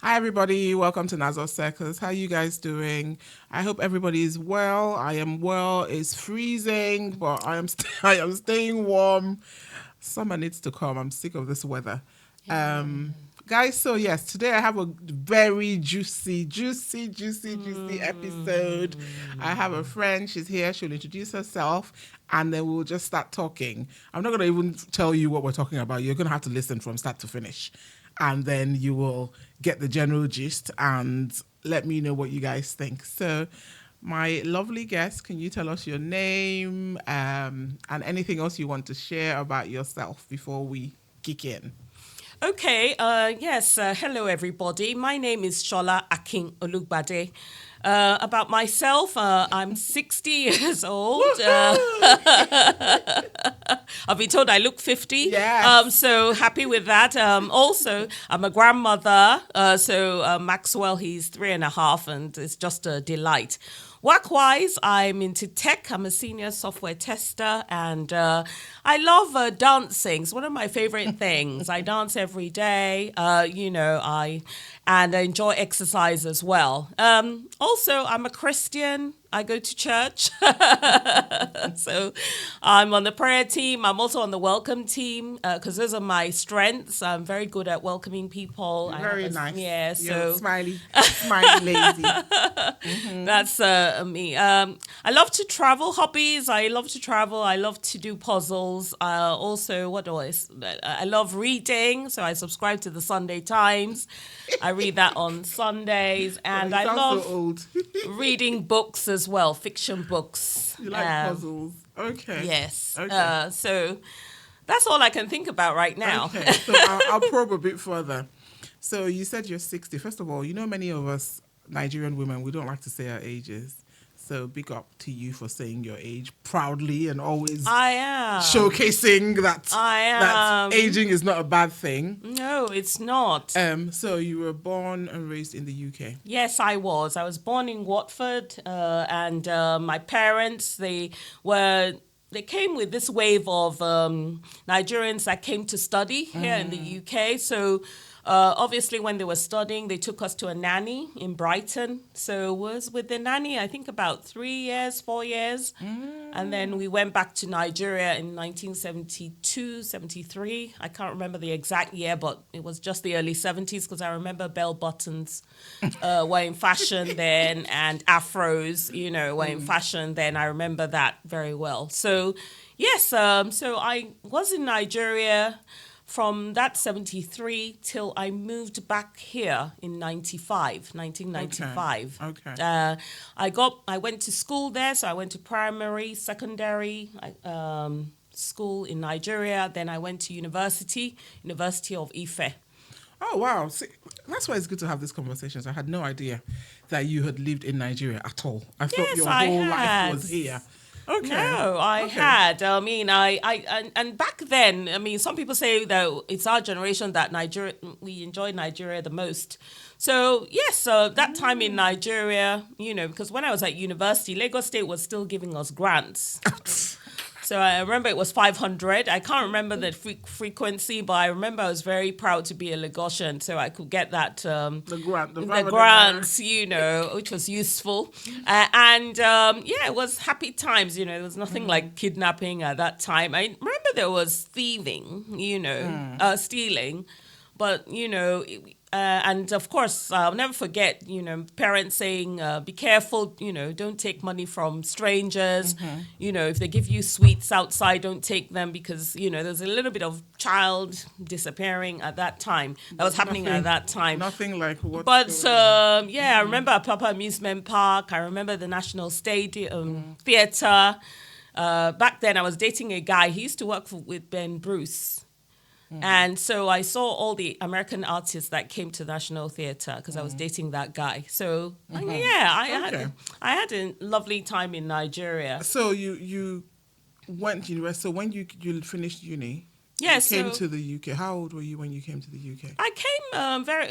Hi everybody, welcome to Nazo Circus. How you guys doing? I hope everybody is well. I am well. It's freezing, but I am staying warm. Summer needs to come. I'm sick of this weather. Guys, so yes, today I have a very juicy episode. I have a friend, she's here, she'll introduce herself, and then we'll just start talking. I'm not going to even tell you what we're talking about. You're going to have to listen from start to finish. And then you will get the general gist and let me know what you guys think. So, my lovely guest, can you tell us your name and anything else you want to share about yourself before we kick in? Okay, yes, hello everybody. My name is Sola Akin-Olugbade. About myself, I'm 60 years old. I've been told I look 50. Yes. So happy with that. Also, I'm a grandmother. So Maxwell, he's 3.5, and it's just a delight. Work-wise, I'm into tech. I'm a senior software tester, and I love dancing. It's one of my favorite things. I dance every day. I enjoy exercise as well. Also, I'm a Christian. I go to church. So I'm on the prayer team. I'm also on the welcome team because those are my strengths. I'm very good at welcoming people. Very nice. Yeah, You're so smiley lazy. Mm-hmm. That's me. I love to travel. Hobbies. I love to travel. I love to do puzzles. Also, I love reading. So I subscribe to the Sunday Times. I read that on Sundays, and I love so old. reading books as well, fiction books. You like puzzles. Okay. Yes. Okay. So that's all I can think about right now. Okay. So I'll probe a bit further. So you said you're 60. First of all, many of us Nigerian women, we don't like to say our ages. So big up to you for saying your age proudly and always showcasing that aging is not a bad thing. No, it's not. So you were born and raised in the UK? Yes, I was. I was born in Watford, and my parents, they came with this wave of Nigerians that came to study here in the UK. So obviously, when they were studying, they took us to a nanny in Brighton. So was with the nanny, I think about 3 years, 4 years. And then we went back to Nigeria in 1972, 73. I can't remember the exact year, but it was just the early 70s because I remember bell buttons were in fashion then, and afros, were in fashion then. I remember that very well. So, yes, so I was in Nigeria from that 73 till I moved back here in 1995. Okay. I went to school there, so I went to primary, secondary school in Nigeria. Then I went to University of Ife. Oh, wow. See, that's why it's good to have these conversations. I had no idea that you had lived in Nigeria at all. I thought your whole life was here. Okay. No, I had. I mean, and back then, I mean, some people say that it's our generation that we enjoy Nigeria the most. So, yes, that time in Nigeria, because when I was at university, Lagos State was still giving us grants. So I remember it was 500. I can't remember the frequency, but I remember I was very proud to be a Lagosian, so I could get that the grants, which was useful. It was happy times. There was nothing like kidnapping at that time. I remember there was thieving, stealing, but and of course, I'll never forget, parents saying, be careful, don't take money from strangers. If they give you sweets outside, don't take them because, there's a little bit of child disappearing at that time. That was happening at that time. Nothing like what. But, I remember Papa Amusement Park. I remember the National Stadium Theatre. Back then, I was dating a guy. He used to work with Ben Bruce. And so I saw all the American artists that came to National Theatre because I was dating that guy. So I had a lovely time in Nigeria. So you went to university. So when you finished uni, yes, you came to the UK. How old were you when you came to the UK? I came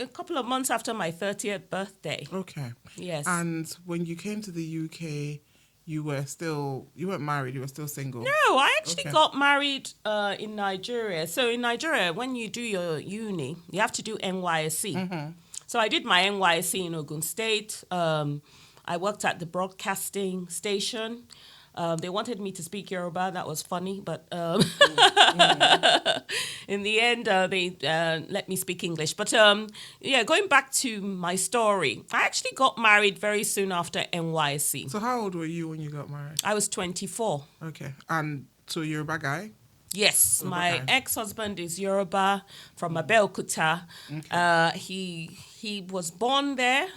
a couple of months after my 30th birthday. Okay. Yes. And when you came to the UK, you weren't married, you were still single. No, I actually Okay. got married in Nigeria. So in Nigeria, when you do your uni, you have to do NYSC. So I did my NYSC in Ogun State. I worked at the broadcasting station. They wanted me to speak Yoruba. That was funny, but in the end, they let me speak English. But yeah, going back to my story, I actually got married very soon after NYSC. So how old were you when you got married? I was 24. Okay. And so you're a bad guy? Yes, Yoruba my guy. ex-husband is Yoruba from Abeokuta. Okay. He was born there.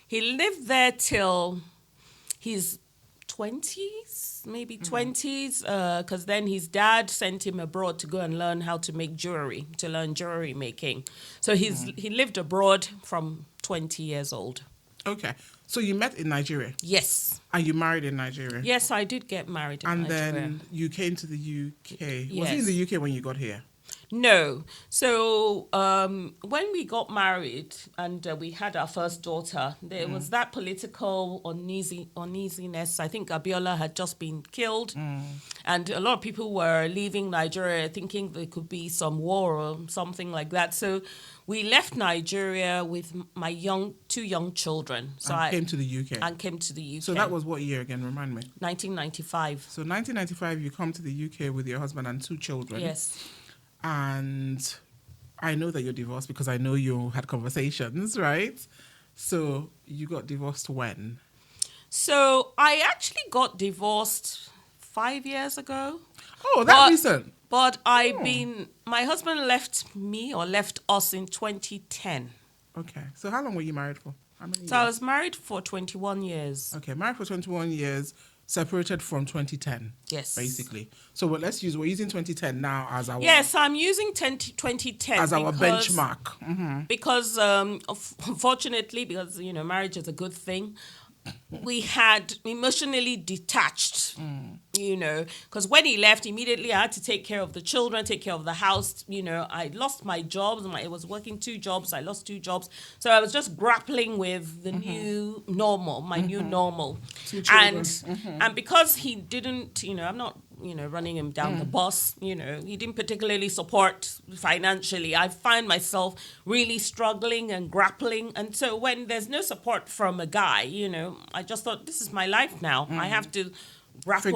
He lived there till his 20s, maybe 20s, because then his dad sent him abroad to go and learn how to make jewelry, to learn jewelry making. So he lived abroad from 20 years old. Okay. So you met in Nigeria Yes. and you married in Nigeria. Yes, I did get married in And Nigeria. then you came to the UK. Was Yes. it in the UK when you got here? No. So when we got married and we had our first daughter, there was that political uneasiness. I think Abiola had just been killed. And a lot of people were leaving Nigeria thinking there could be some war or something like that. So we left Nigeria with my two young children. So And I came to the UK. and came to the UK. So that was what year again? Remind me. 1995. So 1995, you come to the UK with your husband and two children. Yes. And I know that you're divorced because I know you had conversations, right? So you got divorced when? So I actually got divorced 5 years ago. Oh, that But- recent. But my husband left us in 2010. Okay. So how long were you married for? How many So I years? was married for 21 years. Okay, married for 21 years, separated from 2010. Yes. Basically. So we're using 2010 now as our Yes, I'm using 2010 as our because- benchmark. Mhm. Because unfortunately, because marriage is a good thing, we had emotionally detached, because when he left, immediately I had to take care of the children, take care of the house. I lost my jobs. I was working 2 jobs. I lost 2 jobs. So I was just grappling with the new normal, my new normal. Two children. And because he didn't, I'm not, running him down the bus, he didn't particularly support financially. I find myself really struggling and grappling. And so when there's no support from a guy, I just thought, this is my life now. I have to grapple,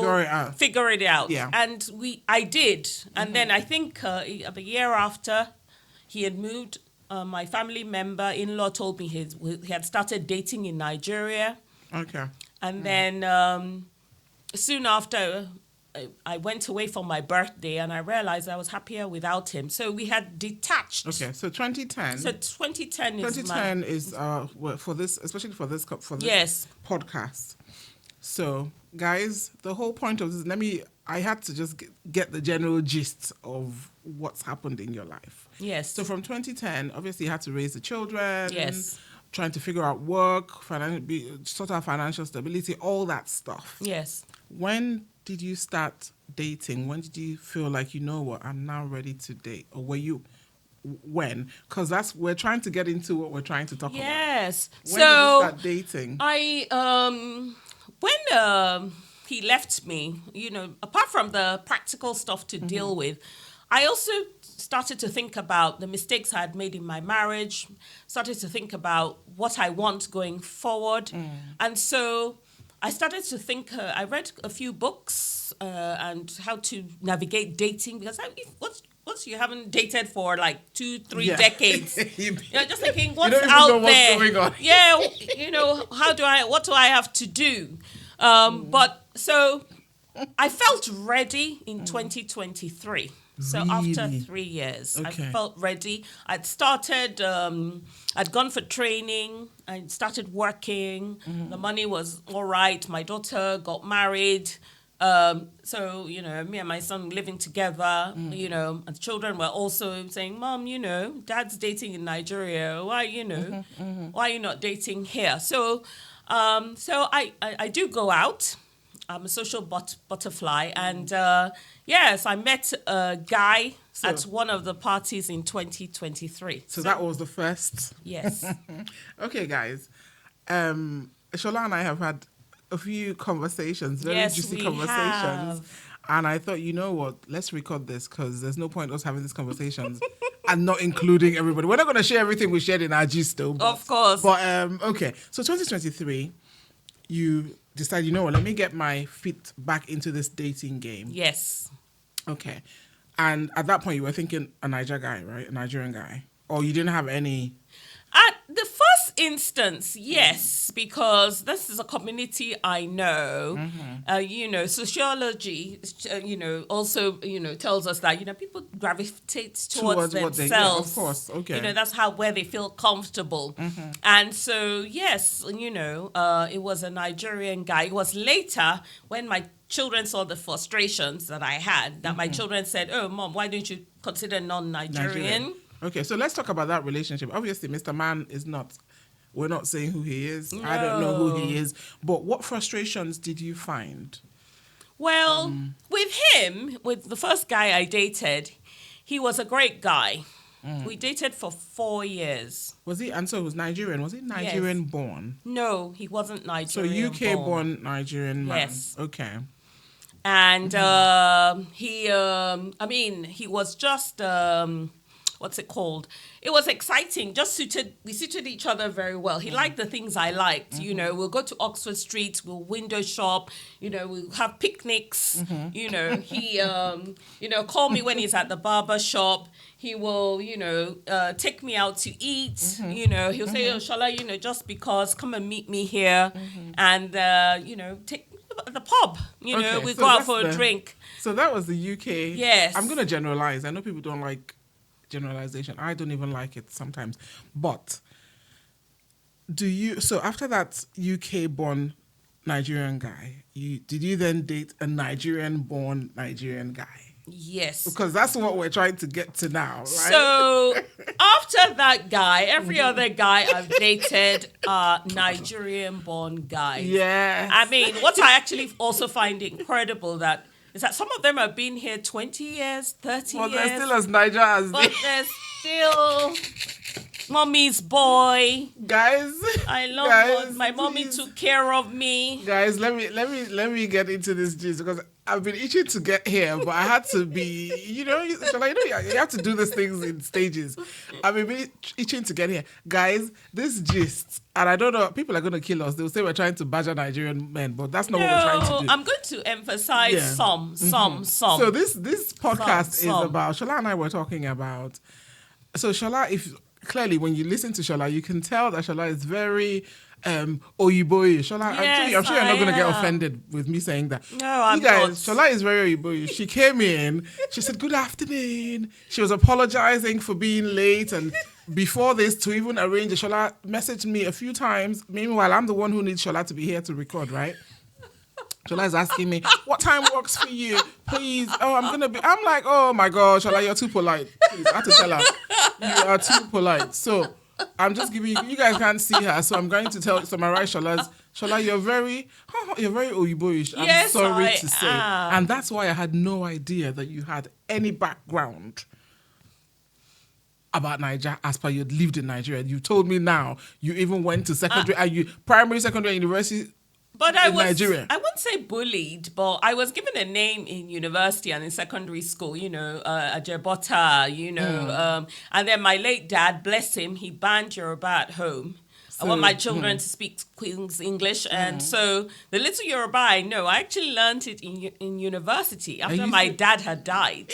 figure it out. Yeah. And I did. And then I think a year after he had moved, my family member, in-law, told me he had started dating in Nigeria. Okay. And then soon after, I went away for my birthday and I realized I was happier without him. So we had detached. Okay. So 2010. So 2010 is 2010 is for this, especially for this Yes. podcast. So, guys, the whole point of this, I had to just get the general gist of what's happened in your life. Yes. So from 2010, obviously you had to raise the children. Yes. Trying to figure out work, sort out financial stability, all that stuff. Yes. When did you start dating? When did you feel like, you know what, I'm now ready to date? Or were you, when? Because we're trying to get into what we're trying to talk about. Yes. When did you start dating? When he left me, apart from the practical stuff to deal with, I also started to think about the mistakes I had made in my marriage, started to think about what I want going forward. And so I started to think, I read a few books and how to navigate dating, because once you haven't dated for like 2-3 decades, you're just thinking, what's out there? What's going on. Yeah, what do I have to do? But so I felt ready in 2023. So after Really? 3 years, Okay. I felt ready. I'd started, I'd gone for training. I started working. The money was all right. My daughter got married. So, me and my son living together, and the children were also saying, Mom, Dad's dating in Nigeria. Why, why are you not dating here? So I do go out. I'm a social butterfly. And yes, I met a guy at one of the parties in 2023. So that was the first. Yes. Okay, guys. Sola and I have had a few conversations, very Yes, juicy we conversations. have. And I thought, you know what? Let's record this because there's no point us having these conversations and not including everybody. We're not going to share everything we shared in our gist, though. But, Of course. But okay. So 2023, you decide, you know what? Let me get my feet back into this dating game. Yes. Okay. And at that point, you were thinking a Niger guy, right? A Nigerian guy, or you didn't have any. At the first instance, yes, because this is a community I know. Sociology, also, tells us that, people gravitate towards themselves. Yeah, of course, okay. That's where they feel comfortable. And so, yes, it was a Nigerian guy. It was later when my children saw the frustrations that I had, that my children said, "Oh, Mom, why don't you consider non-Nigerian?" Okay, so let's talk about that relationship. Obviously, Mr. Man is not, we're not saying who he is. No. I don't know who he is. But what frustrations did you find? Well, with the first guy I dated, he was a great guy. We dated for 4 years. Was he, and so he was Nigerian. Was he Nigerian born? No, he wasn't Nigerian So UK born Nigerian man. Yes. Okay. And he was just, what's it called? It was exciting. We suited each other very well. He liked the things I liked. We'll go to Oxford Street, we'll window shop, we'll have picnics. He, call me when he's at the barber shop. He will, take me out to eat. He'll say, "Oh, Shola, just because, come and meet me here." And, take the pub, Okay, we so go out that's for a drink. So that was the UK. Yes. I'm going to generalize. I know people don't like generalization. I don't even like it sometimes. But so after that UK born Nigerian guy, did you then date a Nigerian born Nigerian guy? Yes. Because that's what we're trying to get to now, right? So after that guy, every other guy I've dated are Nigerian-born guys. Yes. I mean, what I actually also find incredible is that some of them have been here 20 years, 30 Well, years. they're still as Niger as but they're still mommy's boy. guys. I love guys, what my mommy please. took care of me. Guys, let me get into this gist because I've been itching to get here, but I had to be, you have to do these things in stages. I've been really itching to get here. Guys, this gist, and I don't know, people are going to kill us. They'll say we're trying to badger Nigerian men, but that's not what we're trying to do. I'm going to emphasize some. So this podcast is Some. about, Shola and I were talking about, so Shola, clearly when you listen to Shola, you can tell that Shola is very Oyiboish. Shola, Yes, I'm sure you're not going to get am. offended with me saying that. No, I'm you guys, not. Shola is very Oyiboish. She came in, she said, "Good afternoon." She was apologizing for being late, and before this, to even arrange it, Shola messaged me a few times. Meanwhile, I'm the one who needs Shola to be here to record, right? Shola is asking me, "What time works for you? Please." "Oh, I'm like, "Oh my God, Shola, you're too polite." Please, I have to tell her, you are too polite. So I'm just giving you guys can't see her, so I'm going to summarize Shola, you're very Oyiboish. I'm Yes, sorry I to say. am. And that's why I had no idea that you had any background about Nigeria as per you'd lived in Nigeria. You told me now you even went to secondary primary, secondary, and university. But in Nigeria. I wouldn't say bullied, but I was given a name in university and in secondary school, Ajebota, and then my late dad, bless him, he banned Yoruba at home. I want my children to speak Queen's English, and so the little Yoruba I know, I actually learned it in university after my dad had died.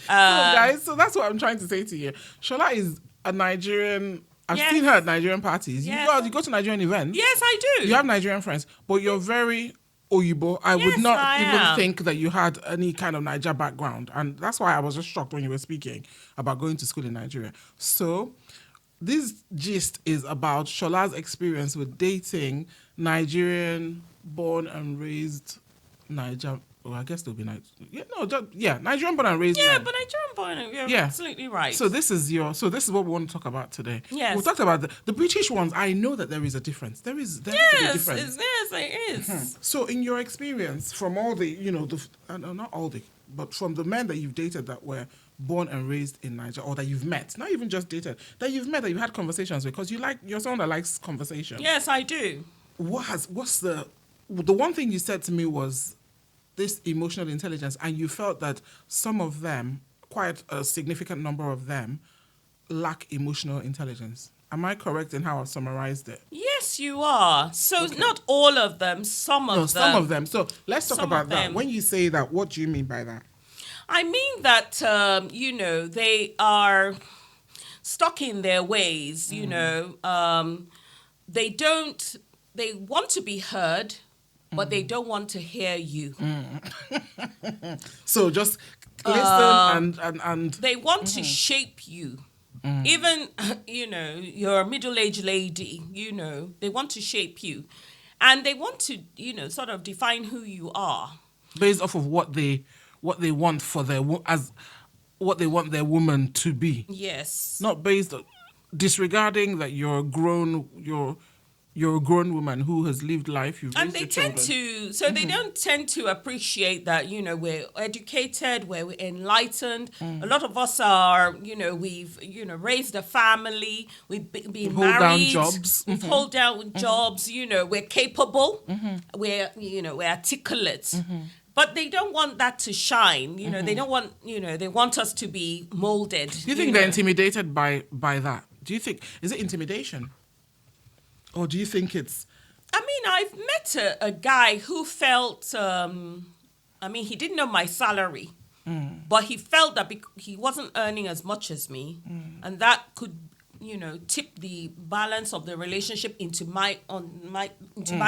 So that's what I'm trying to say to you. Shola is a Nigerian. I've seen her at Nigerian parties. Yes. You go to Nigerian events. Yes, I do. You have Nigerian friends, but you're very Oyibo. I would not I even am. think that you had any kind of Niger background. And that's why I was just shocked when you were speaking about going to school in Nigeria. So this gist is about Shola's experience with dating Nigerian born and raised Niger. Oh, I guess they'll be Nigerian born and raised. Yeah, men. but Nigerian born, you're Yeah. absolutely right. So this is what we want to talk about today. Yes. We talked about the British ones. I know that there is a difference. There has to be a difference. Yes, it is. So in your experience, from all the, not all but from the men that you've dated that were born and raised in Nigeria, or that you've met, not even just dated, that you've had conversations with, because you're someone that likes conversation. Yes, I do. What's the the one thing you said to me was this emotional intelligence, and you felt that some of them, quite a significant number of them, lack emotional intelligence. Am I correct in how I've summarized it? Yes, you are. So not all of them, some of No, them. some of them. So let's talk Some about of that. them. When you say that, what do you mean by that? I mean that, they are stuck in their ways, they want to be heard, but they don't want to hear you. So just listen and They want to shape you. Even, you're a middle-aged lady, they want to shape you. And they want to, sort of define who you are. based off of what they want for their as what they want their woman to be. Yes. Not based on disregarding that you're a grown woman who has lived life. You've And raised they your tend children. to, so they don't tend to appreciate that, we're educated, we're enlightened. A lot of us are, we've, raised a family, we've been Hold married. down jobs. We've hold down jobs, we're capable, we're articulate. But they don't want that to shine, they don't want, they want us to be molded. Do you think they're intimidated by that? Do you think, is it intimidation? Or do you think it's... I mean, I've met a guy who felt, he didn't know my salary, but he felt that he wasn't earning as much as me, and that could, tip the balance of the relationship into my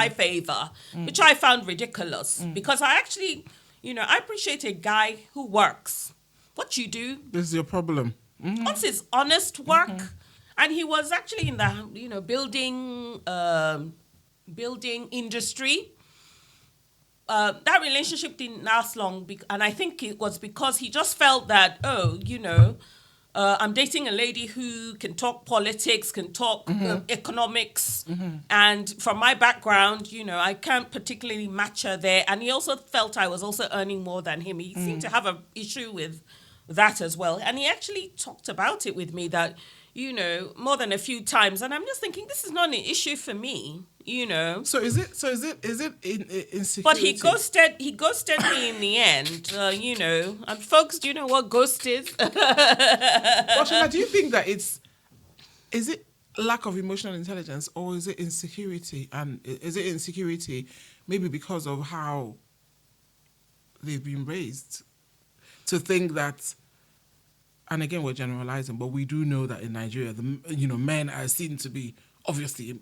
favor, which I found ridiculous, because I actually, I appreciate a guy who works. What you do... This is your problem. Once it's honest work... And he was actually in the, building industry. That relationship didn't last long, and I think it was because he just felt that, I'm dating a lady who can talk politics, can talk economics, and from my background, I can't particularly match her there. And he also felt I was also earning more than him. He seemed to have an issue with that as well. And he actually talked about it with me that, more than a few times, and I'm just thinking this is not an issue for me, So is it insecurity? But he ghosted me in the end, And folks, do you know what ghost is? But Shola, do you think that is it lack of emotional intelligence, or is it insecurity? And is it insecurity maybe because of how they've been raised to think that? And again, we're generalizing, but we do know that in Nigeria, men are seen to be obviously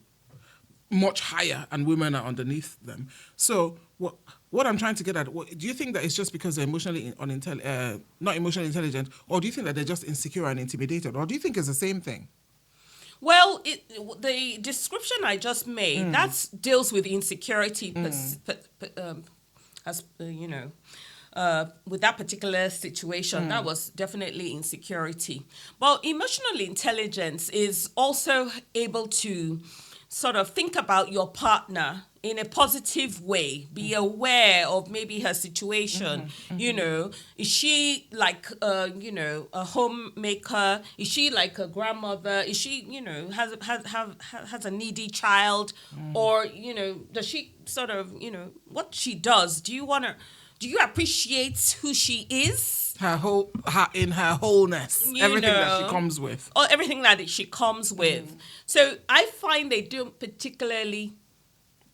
much higher, and women are underneath them. So, what I'm trying to get at, do you think that it's just because they're not emotionally intelligent, or do you think that they're just insecure and intimidated, or do you think it's the same thing? Well, the description I just made that deals with insecurity, with that particular situation, that was definitely insecurity. Well, emotional intelligence is also able to sort of think about your partner in a positive way, be aware of maybe her situation. Is she like, a homemaker? Is she like a grandmother? Is she, has a needy child? Or, does she sort of, what she does? Do you appreciate who she is? Her wholeness, everything that she comes with. Or everything that she comes with. So I find they don't particularly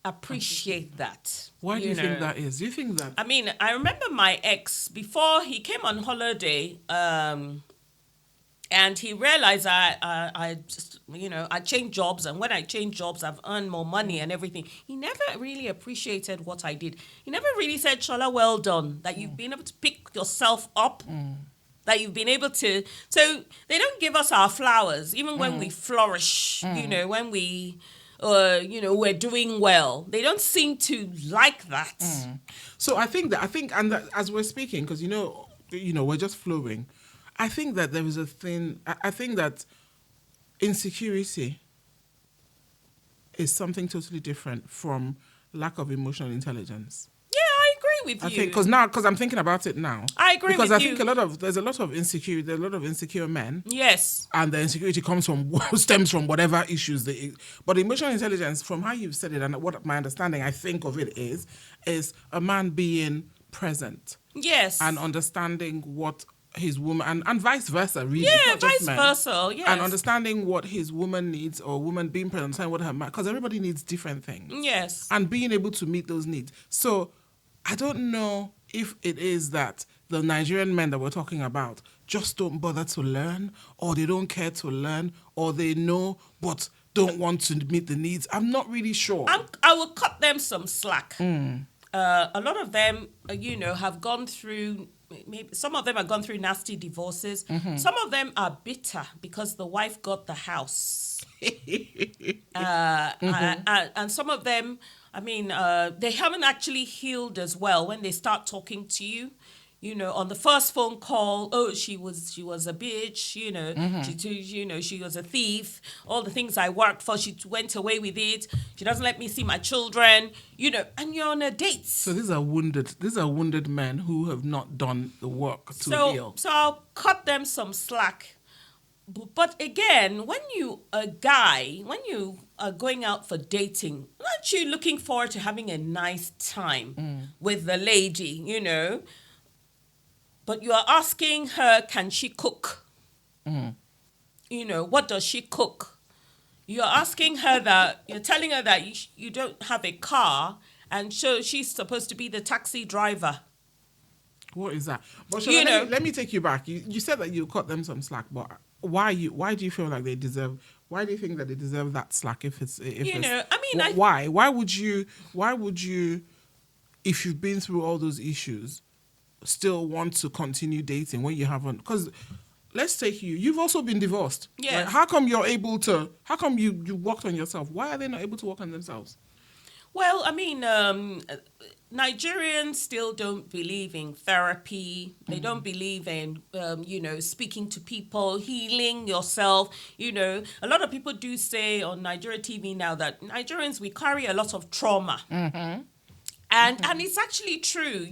appreciate that. Why do you think that is? Do you think that? I mean, I remember my ex, before he came on holiday, and he realized I just, I changed jobs, and when I changed jobs, I've earned more money and everything. He never really appreciated what I did. He never really said, Shola, well done, that you've been able to pick yourself up, that you've been able to. So they don't give us our flowers, even when we flourish, when we, we're doing well. They don't seem to like that. So I think that as we're speaking, because, we're just flowing, I think that there is a thing, I think that insecurity is something totally different from lack of emotional intelligence. Yeah, I agree with I you. think because I'm thinking about it now. I agree because with I you. think there's a lot of insecure men. Yes. And the insecurity stems from whatever issues but emotional intelligence, from how you've said it and what my understanding I think of it is a man being present. Yes. And understanding what his woman and vice versa, really. Yeah, not just vice men. versa. Yes. And understanding what his woman needs, or woman being present, understanding what her man, because everybody needs different things. Yes. And being able to meet those needs. So I don't know if it is that the Nigerian men that we're talking about just don't bother to learn, or they don't care to learn, or they know but don't want to meet the needs. I'm not really sure. I will cut them some slack. A lot of them, have gone through. Maybe some of them have gone through nasty divorces. Some of them are bitter because the wife got the house. And some of them, they haven't actually healed as well when they start talking to you. On the first phone call, she was a bitch, she was a thief, all the things I worked for, she went away with it, she doesn't let me see my children, and you're on a date. So these are wounded men who have not done the work to heal. So I'll cut them some slack. But again, when you are going out for dating, aren't you looking forward to having a nice time with the lady, But you are asking her, can she cook? What does she cook? You're asking her that, you're telling her that you don't have a car, and so she's supposed to be the taxi driver. What is that? But let me take you back. You said that you cut them some slack, but why do you feel like they deserve? Why do you think that they deserve that slack? Why would you, if you've been through all those issues, still want to continue dating when you haven't? Because let's take you've also been divorced. Yes. Right? How come you're able to, how come you worked on yourself? Why are they not able to work on themselves? Well, Nigerians still don't believe in therapy. They don't believe in, speaking to people, healing yourself. A lot of people do say on Nigeria TV now that Nigerians, we carry a lot of trauma. And it's actually true,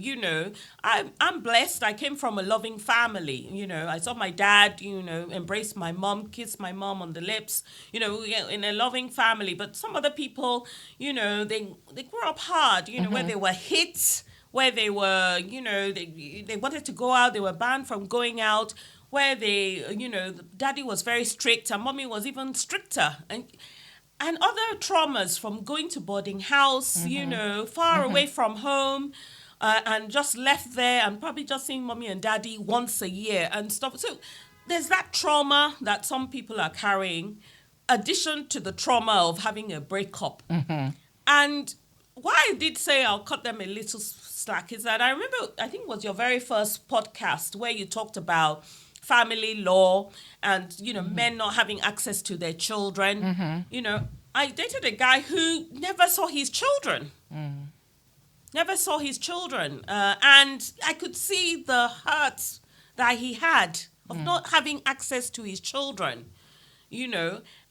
I'm blessed. I came from a loving family. I saw my dad, embrace my mom, kiss my mom on the lips, in a loving family. But some other people, they grew up hard, where they were hit, where they were, they wanted to go out, they were banned from going out, where daddy was very strict and mommy was even stricter. And other traumas from going to boarding house, far away from home, and just left there and probably just seeing mommy and daddy once a year and stuff. So there's that trauma that some people are carrying, addition to the trauma of having a breakup. And why I did say I'll cut them a little slack is that I remember, I think it was your very first podcast where you talked about family law and, men not having access to their children. I dated a guy who never saw his children. Never saw his children. And I could see the hurt that he had of not having access to his children,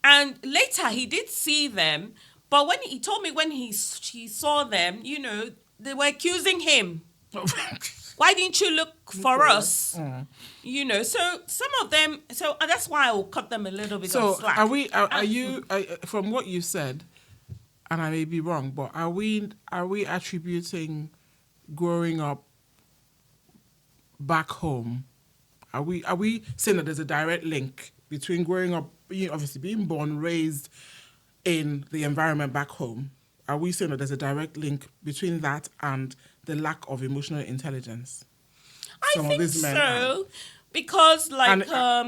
And later he did see them, but when he told me when he saw them, they were accusing him. Why didn't you look for us? So some of them, that's why I will cut them a little bit of slack. Are you, from what you said, and I may be wrong, but are we attributing growing up back home? Are we saying that there's a direct link between growing up, obviously being born, raised in the environment back home? Are we saying that there's a direct link between that and the lack of emotional intelligence? I think so. Because, some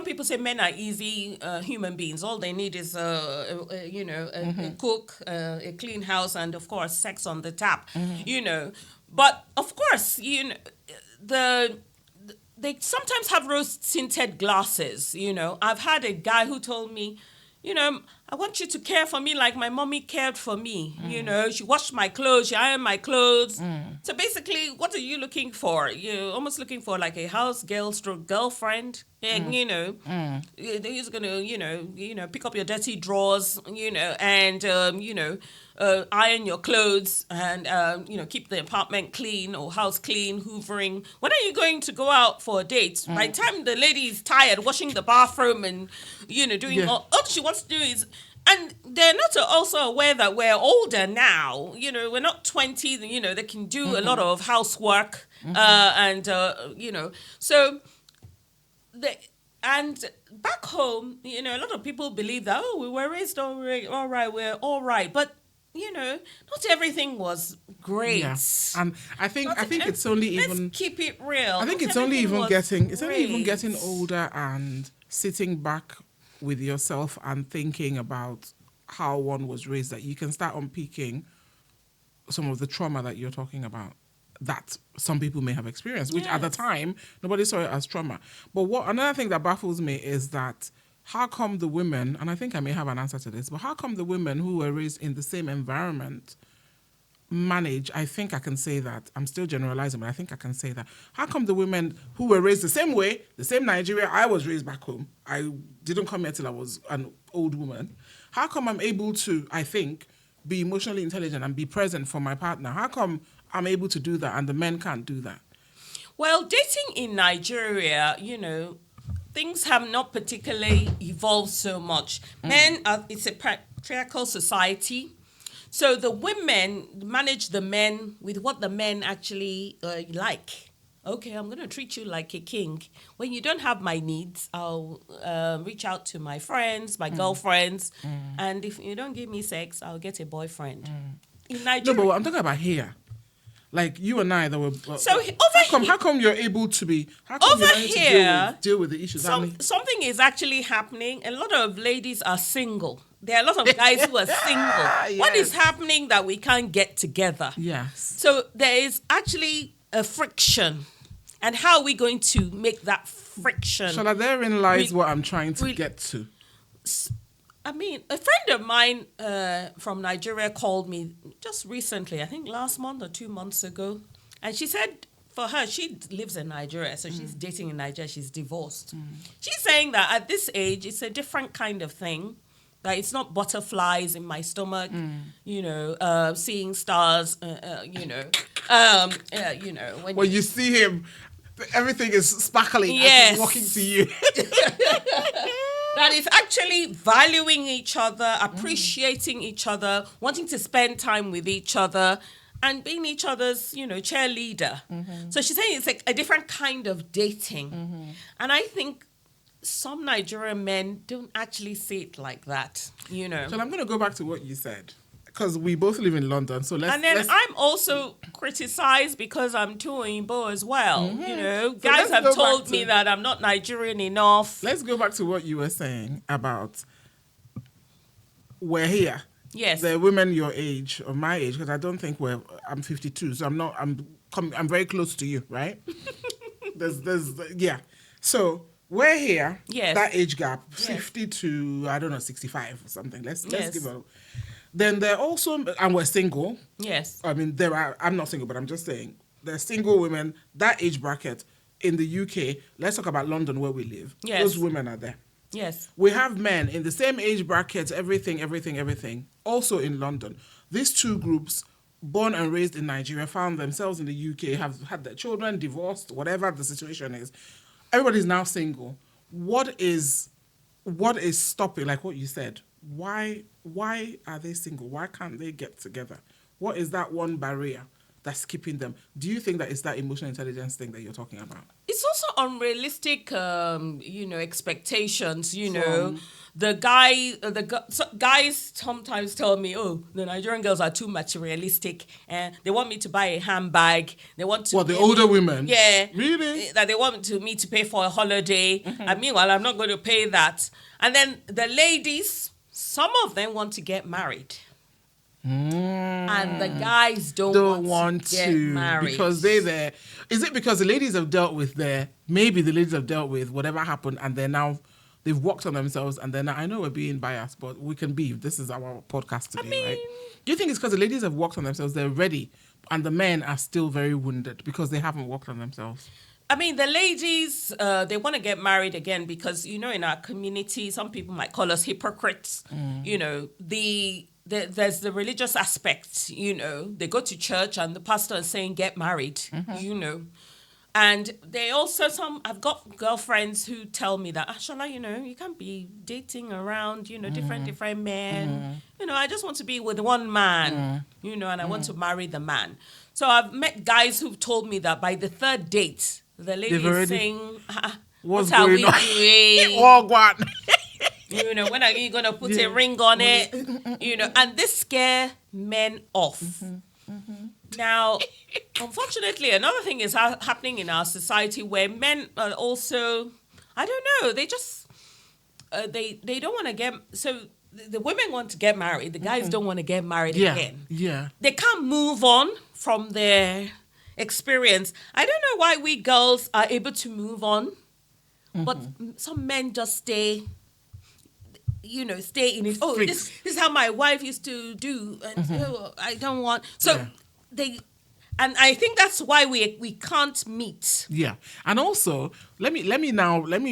people say men are easy human beings. All they need is, a cook, a clean house, and, of course, sex on the tap, But, of course, they sometimes have rose-tinted glasses, I've had a guy who told me, I want you to care for me like my mommy cared for me. She washed my clothes, she ironed my clothes. So basically, what are you looking for? You're almost looking for like a house girl stroke girlfriend, And, he's gonna, pick up your dirty drawers, and iron your clothes and keep the apartment clean or house clean, hoovering. When are you going to go out for a date? By the time the lady is tired, washing the bathroom and doing all she wants to do is. And they're not also aware that we're older now. We're not 20. They can do a lot of housework, so. And back home, a lot of people believe that, we were raised all right, we're all right. But, not everything was great. Yeah. And I think it's only let's even... keep it real. I think Not it's only even everything getting was older and sitting back with yourself and thinking about how one was raised that you can start unpicking some of the trauma that you're talking about, that some people may have experienced, which at the time, nobody saw it as trauma. But another thing that baffles me is that how come the women, and I think I may have an answer to this, but how come the women who were raised in the same environment manage, I think I can say that, I'm still generalizing, but I think I can say that. How come the women who were raised the same way, the same Nigeria, I was raised back home, I didn't come here till I was an old woman, how come I'm able to, I think, be emotionally intelligent and be present for my partner? How come I'm able to do that and the men can't do that? Well, dating in Nigeria, things have not particularly evolved so much. It's a patriarchal society. So the women manage the men with what the men actually like. Okay, I'm going to treat you like a king. When you don't have my needs, I'll reach out to my friends, my girlfriends. And if you don't give me sex, I'll get a boyfriend. In Nigeria. No, but I'm talking about here. Like you and I, that were. So How come you're able to be? How come over you're able here, to deal with the issues? Something is actually happening. A lot of ladies are single. There are a lot of guys who are single. Yes. What is happening that we can't get together? Yes. So there is actually a friction. And how are we going to make that friction? Shola, therein lies what I'm trying to get to. I mean, a friend of mine from Nigeria called me just recently, I think last month or 2 months ago. And she said for her, she lives in Nigeria, so she's dating in Nigeria, she's divorced. She's saying that at this age, it's a different kind of thing. That it's not butterflies in my stomach, seeing stars, When you see him, everything is sparkling yes. as he's walking to you. That is actually valuing each other, appreciating each other, wanting to spend time with each other, and being each other's, cheerleader. So she's saying it's like a different kind of dating. And I think some Nigerian men don't actually see it like that, So I'm going to go back to what you said, because we both live in London. So I'm also criticized because I'm Tuoyinbo as well. So guys have told me that I'm not Nigerian enough. Let's go back to what you were saying about we're here. Yes. The women your age or my age, because I don't think I'm 52, so I'm very close to you, right? So we're here. Yes. That age gap, 50 to 65 or something. Let's give a. Then they're also, and we're single. Yes. I mean, I'm not single, but I'm just saying, there's single women, that age bracket in the UK. Let's talk about London where we live. Yes. Those women are there. Yes. We have men in the same age brackets, everything, also in London. These two groups, born and raised in Nigeria, found themselves in the UK, have had their children, divorced, whatever the situation is. Everybody's now single. What is stopping, like what you said? Why are they single? Why can't they get together? What is that one barrier that's keeping them? Do you think that it's that emotional intelligence thing that you're talking about? It's also unrealistic, expectations. The guys sometimes tell me, "Oh, the Nigerian girls are too materialistic, and they want me to buy a handbag. They want to." Well, the older women, yeah, really, that they want me to pay for a holiday, and meanwhile, I'm not going to pay that. And then the ladies, some of them want to get married. And the guys don't want to get married because they're there. Is it because the ladies have dealt with whatever happened, and they've worked on themselves, and then I know we're being biased, but we can be. This is our podcast today, right? Do you think it's because the ladies have worked on themselves, they're ready, and the men are still very wounded because they haven't worked on themselves? I mean, the ladies, they want to get married again because, in our community, some people might call us hypocrites. There's the religious aspect, They go to church and the pastor is saying, get married, And they also, I've got girlfriends who tell me that, Shola, you can't be dating around, different men. I just want to be with one man, and I want to marry the man. So I've met guys who've told me that by the third date, the lady is saying, what are we doing? Oh, God. When are you going to put a ring on it? And this scare men off. Now, unfortunately, another thing is happening in our society where men are also, I don't know, they just, they don't want to get, so the women want to get married, the guys don't want to get married again. Yeah. They can't move on from their experience. I don't know why we girls are able to move on, but some men just stay in it. Oh, this is how my wife used to do, and I don't want. So and I think that's why we can't meet. Yeah, and also let me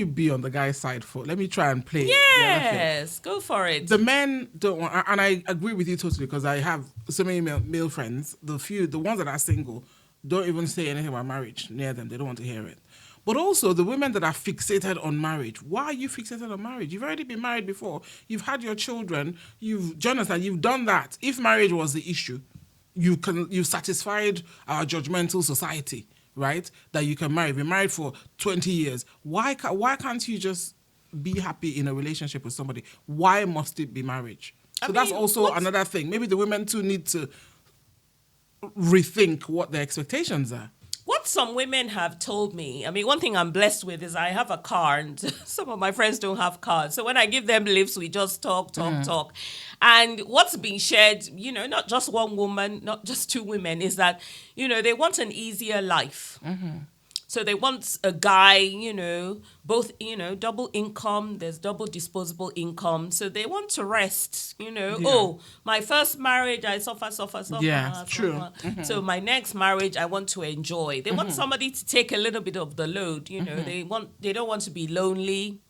be on the guy's side let me try and play. Yes, go for it. The men don't want, and I agree with you totally because I have so many male friends. The ones that are single don't even say anything about marriage near them. They don't want to hear it. But also the women that are fixated on marriage. Why are you fixated on marriage? You've already been married before. You've had your children. You've done that. If marriage was the issue, you've satisfied our judgmental society, right? That you can marry. You've been married for 20 years. Why can't you just be happy in a relationship with somebody? Why must it be marriage? So that's also another thing. Maybe the women too need to rethink what their expectations are. What some women have told me, I mean, one thing I'm blessed with is I have a car and some of my friends don't have cars. So when I give them lifts, we just talk. And what's being shared, not just one woman, not just two women, is that, they want an easier life. So they want a guy, both, double income, there's double disposable income. So they want to rest, Oh, my first marriage, I suffer. Yeah, true. So my next marriage, I want to enjoy. They want somebody to take a little bit of the load, they don't want to be lonely.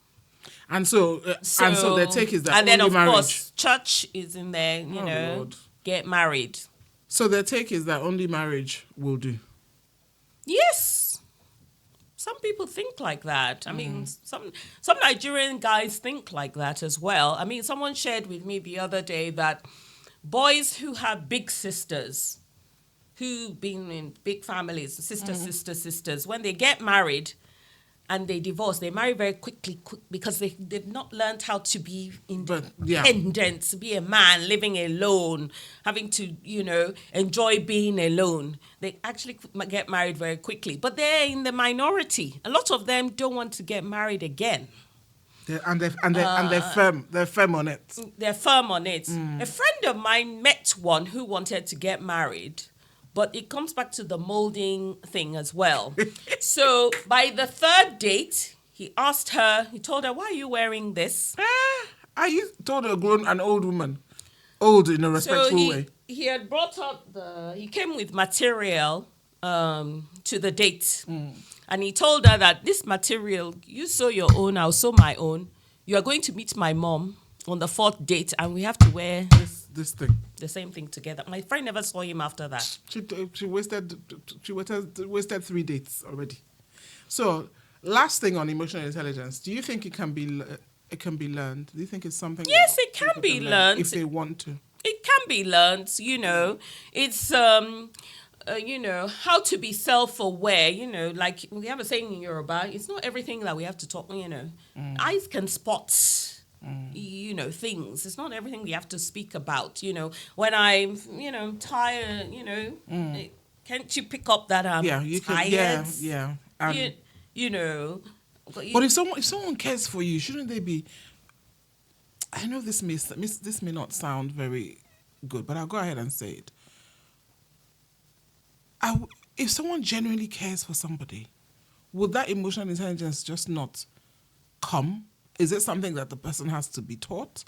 And so their take is that and then, only of marriage. course, church is in there, Lord. Get married. So their take is that only marriage will do. Yes. Some people think like that. I mean, some Nigerian guys think like that as well. I mean, someone shared with me the other day that boys who have big sisters, who've been in big families, sisters, when they get married and they divorce, they marry very quickly because they've not learned how to be independent, to be a man, living alone, having to, enjoy being alone. They actually get married very quickly. But they're in the minority. A lot of them don't want to get married again. They're firm. They're firm on it. They're firm on it. A friend of mine met one who wanted to get married. But it comes back to the molding thing as well. So by the third date, he told her, why are you wearing this? You told an old woman. Old in a respectful way. He had brought up he came with material to the date. And he told her that this material, you sew your own, I'll sew my own. You are going to meet my mom on the fourth date and we have to wear this thing. The same thing together. My friend never saw him after that. She wasted 3 dates already. So, last thing on emotional intelligence. Do you think it can be learned? Do you think it's something? Yes, it can be learned if they want to. It can be learned. It's how to be self-aware. Like we have a saying in Yoruba. It's not everything that we have to talk. Eyes can spot. Things. It's not everything we have to speak about. When I'm, tired, can't you pick up that I'm tired? Yeah. But if someone cares for you, shouldn't they be? I know this may not sound very good, but I'll go ahead and say it. If someone genuinely cares for somebody, would that emotional intelligence just not come? Is it something that the person has to be taught?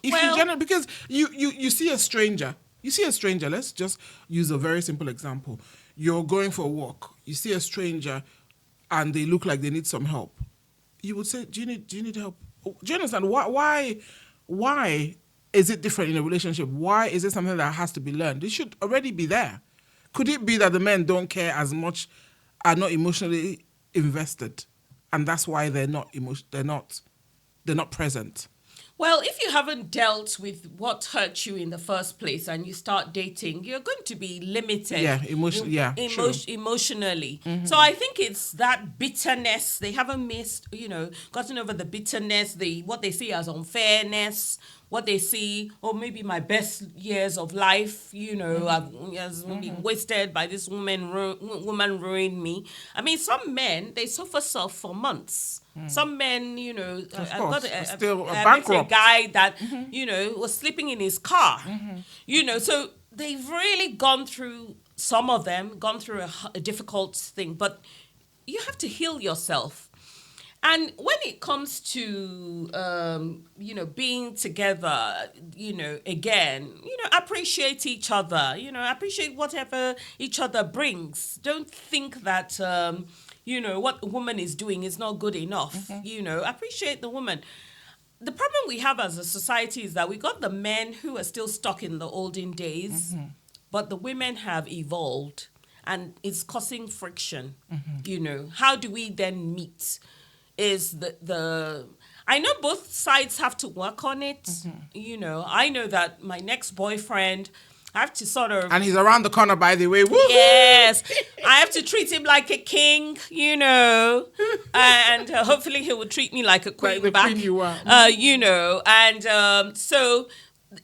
Because you see a stranger. Let's just use a very simple example. You're going for a walk. You see a stranger. and they look like they need some help, you would say, do you need help? Do you understand why is it different in a relationship? Why is it something that has to be learned? It should already be there. Could it be that the men don't care as much, are not emotionally invested, and that's why they're not present? Well, if you haven't dealt with what hurt you in the first place and you start dating, you're going to be limited. Yeah, true. Emotionally. So I think it's that bitterness. They haven't gotten over the bitterness, what they see as unfairness, what they see, or maybe my best years of life, has been wasted by this woman ruined me. I mean, some men, they suffer for months. Some men, Of I've course, got still a bankrupt. guy that, was sleeping in his car. So they've really gone through a difficult thing, but you have to heal yourself. And when it comes to, being together, again, appreciate each other, appreciate whatever each other brings. Don't think that, what a woman is doing is not good enough. Appreciate the woman. The problem we have as a society is that we got the men who are still stuck in the olden days, but the women have evolved and it's causing friction. How do we then meet? Is I know both sides have to work on it. I know that my next boyfriend, I have to sort of... And he's around the corner, by the way. Woo-hoo! Yes. I have to treat him like a king, and hopefully he will treat me like a queen Like the back. queen you are. And so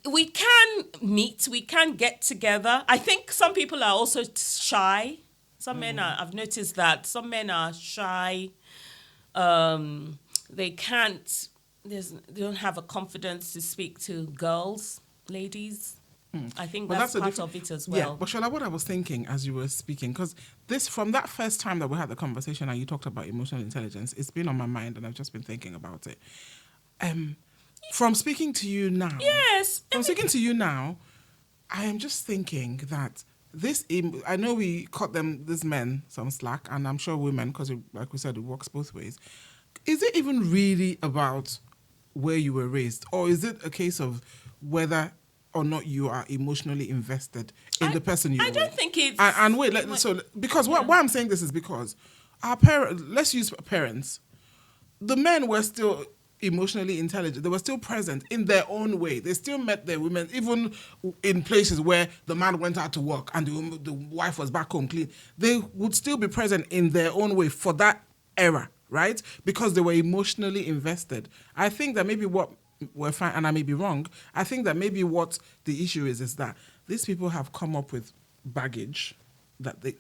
we can meet, we can get together. I think some people are also shy. Some men I've noticed that some men are shy. They don't have a confidence to speak to girls, ladies. I think that's part of it as well. Yeah, but Shola, what I was thinking as you were speaking, because from that first time that we had the conversation and you talked about emotional intelligence, it's been on my mind and I've just been thinking about it. From speaking to you now, I am just thinking that I know we cut these men some slack, and I'm sure women, because like we said, it works both ways. Is it even really about where you were raised, or is it a case of whether or not you are emotionally invested in the person you're with? I don't think it's... And wait, why I'm saying this is because our parents, let's use parents, the men were still emotionally intelligent. They were still present in their own way. They still met their women, even in places where the man went out to work and the wife was back home clean. They would still be present in their own way for that era, right? Because they were emotionally invested. I think that maybe what we're fine, and I may be wrong, I think that maybe what the issue is that these people have come up with baggage,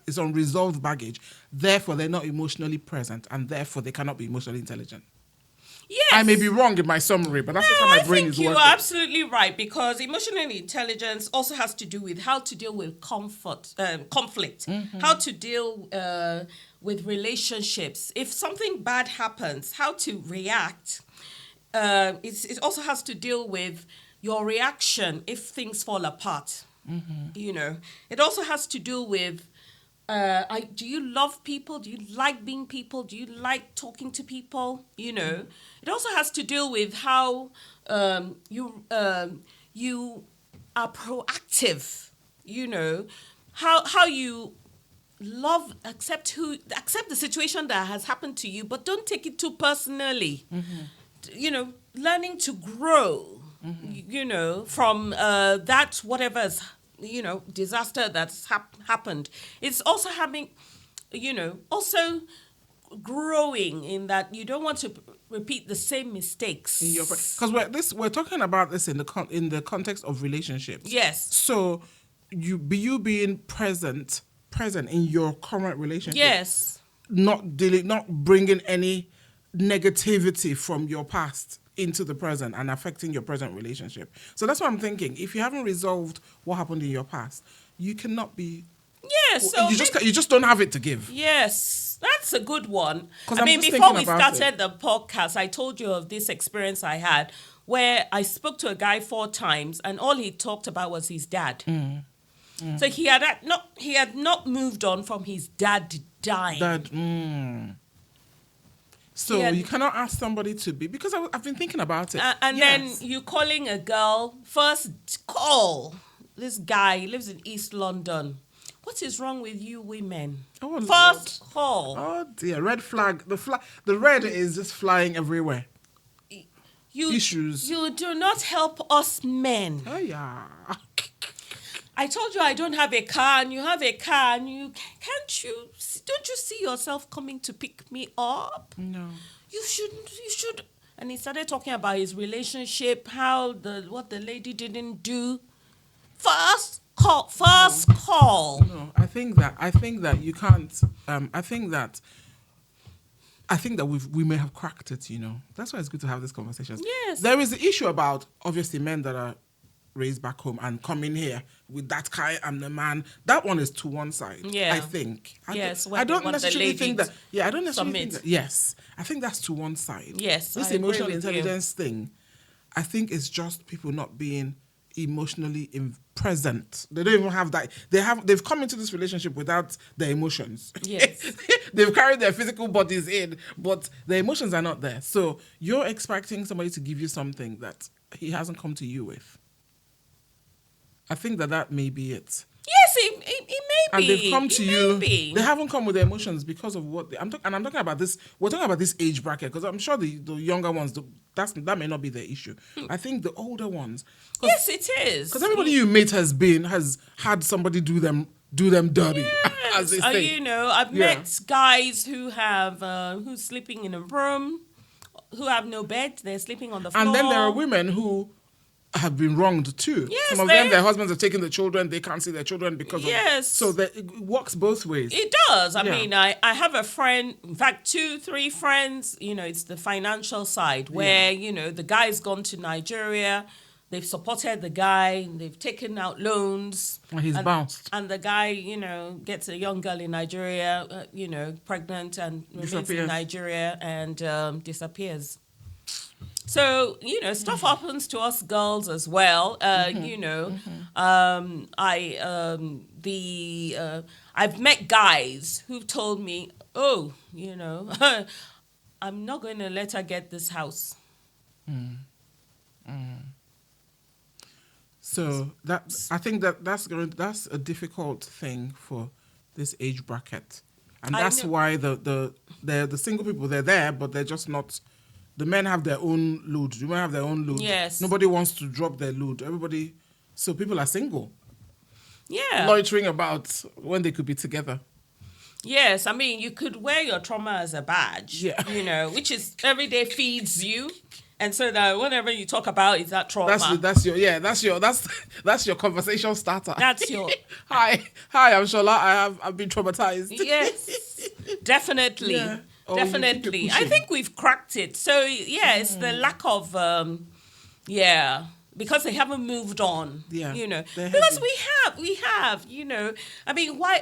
it's unresolved baggage. Therefore, they're not emotionally present, and therefore they cannot be emotionally intelligent. Yes. I may be wrong in my summary, but that's just how my brain is working. You are absolutely right, because emotional intelligence also has to do with how to deal with conflict, how to deal with relationships. If something bad happens, how to react. It also has to deal with your reaction if things fall apart. It also has to do with do you love people? Do you like being people? Do you like talking to people? It also has to deal with how you are proactive. How you accept the situation that has happened to you, but don't take it too personally. Learning to grow. From that whatever's disaster that's happened. It's also having, also growing in that you don't want to repeat the same mistakes. Because we're talking about this in the context of relationships. Yes. So you being present in your current relationship. Yes. Not bringing any negativity from your past into the present and affecting your present relationship. So that's what I'm thinking. If you haven't resolved what happened in your past, you cannot be... Yes. So you just don't have it to give. Yes. That's a good one. I mean, before we started the podcast, I told you of this experience I had where I spoke to a guy 4 times and all he talked about was his dad. So he had not moved on from his dad dying. So Yeah. you cannot ask somebody to be, because I've been thinking about it. And Yes. then you calling a girl, first call. This guy lives in East London. What is wrong with you women? Oh, First call. Oh dear, red flag. The red is just flying everywhere. Issues. You do not help us men. Oh yeah. I told you I don't have a car, and you have a car, and don't you see yourself coming to pick me up? No. You should. And he started talking about his relationship, what the lady didn't do. First call. No, I think that you can't. I think that we may have cracked it. That's why it's good to have these conversations. Yes. There is the issue about obviously men that are raised back home and come in here with that guy, I'm the man. That one is to one side. Yeah. I think. Yes. I don't necessarily think that. Yeah, I don't necessarily submit. think that. Yes, I think that's to one side. Yes, This I agree emotional with you. intelligence thing, I think it's just people not being emotionally present. They don't even have that. They've come into this relationship without their emotions. Yes. They've carried their physical bodies in, but their emotions are not there. So you're expecting somebody to give you something that he hasn't come to you with. I think that may be it. Yes, it may be. And they've come to you. Maybe. They haven't come with their emotions because of what I'm talking about this. We're talking about this age bracket, because I'm sure the younger ones, that may not be their issue. I think the older ones. Yes, it is. Because everybody you meet has had somebody do them dirty, as they say. I've met guys who have who's sleeping in a room, who have no bed. They're sleeping on the floor. And then there are women who have been wronged too. Yes, some of them, their husbands have taken the children. They can't see their children because Yes. So that it works both ways. It does. I Yeah. mean, I have a friend, in fact, 2-3 friends, it's the financial side where, the guy's gone to Nigeria. They've supported the guy. They've taken out loans. And he's bounced. And the guy, gets a young girl in Nigeria, pregnant and remains in Disappears. Nigeria and disappears. So, stuff happens to us girls as well. I've met guys who've told me, oh, I'm not going to let her get this house. So I think that's a difficult thing for this age bracket, and that's why the single people, they're there, but they're just not. The men have their own load. The women have their own load. Yes. Nobody wants to drop their load. So people are single. Yeah. Loitering about when they could be together. Yes, I mean, you could wear your trauma as a badge, which is every day feeds you. And so that whenever you talk about is that trauma. That's your conversation starter. That's your Hi, I'm Sola. I've been traumatized. Yes. Definitely. Yeah. Oh, Definitely. you keep I pushing. think we've cracked it. So it's the lack of because they haven't moved on. Yeah. Because we have, I mean, why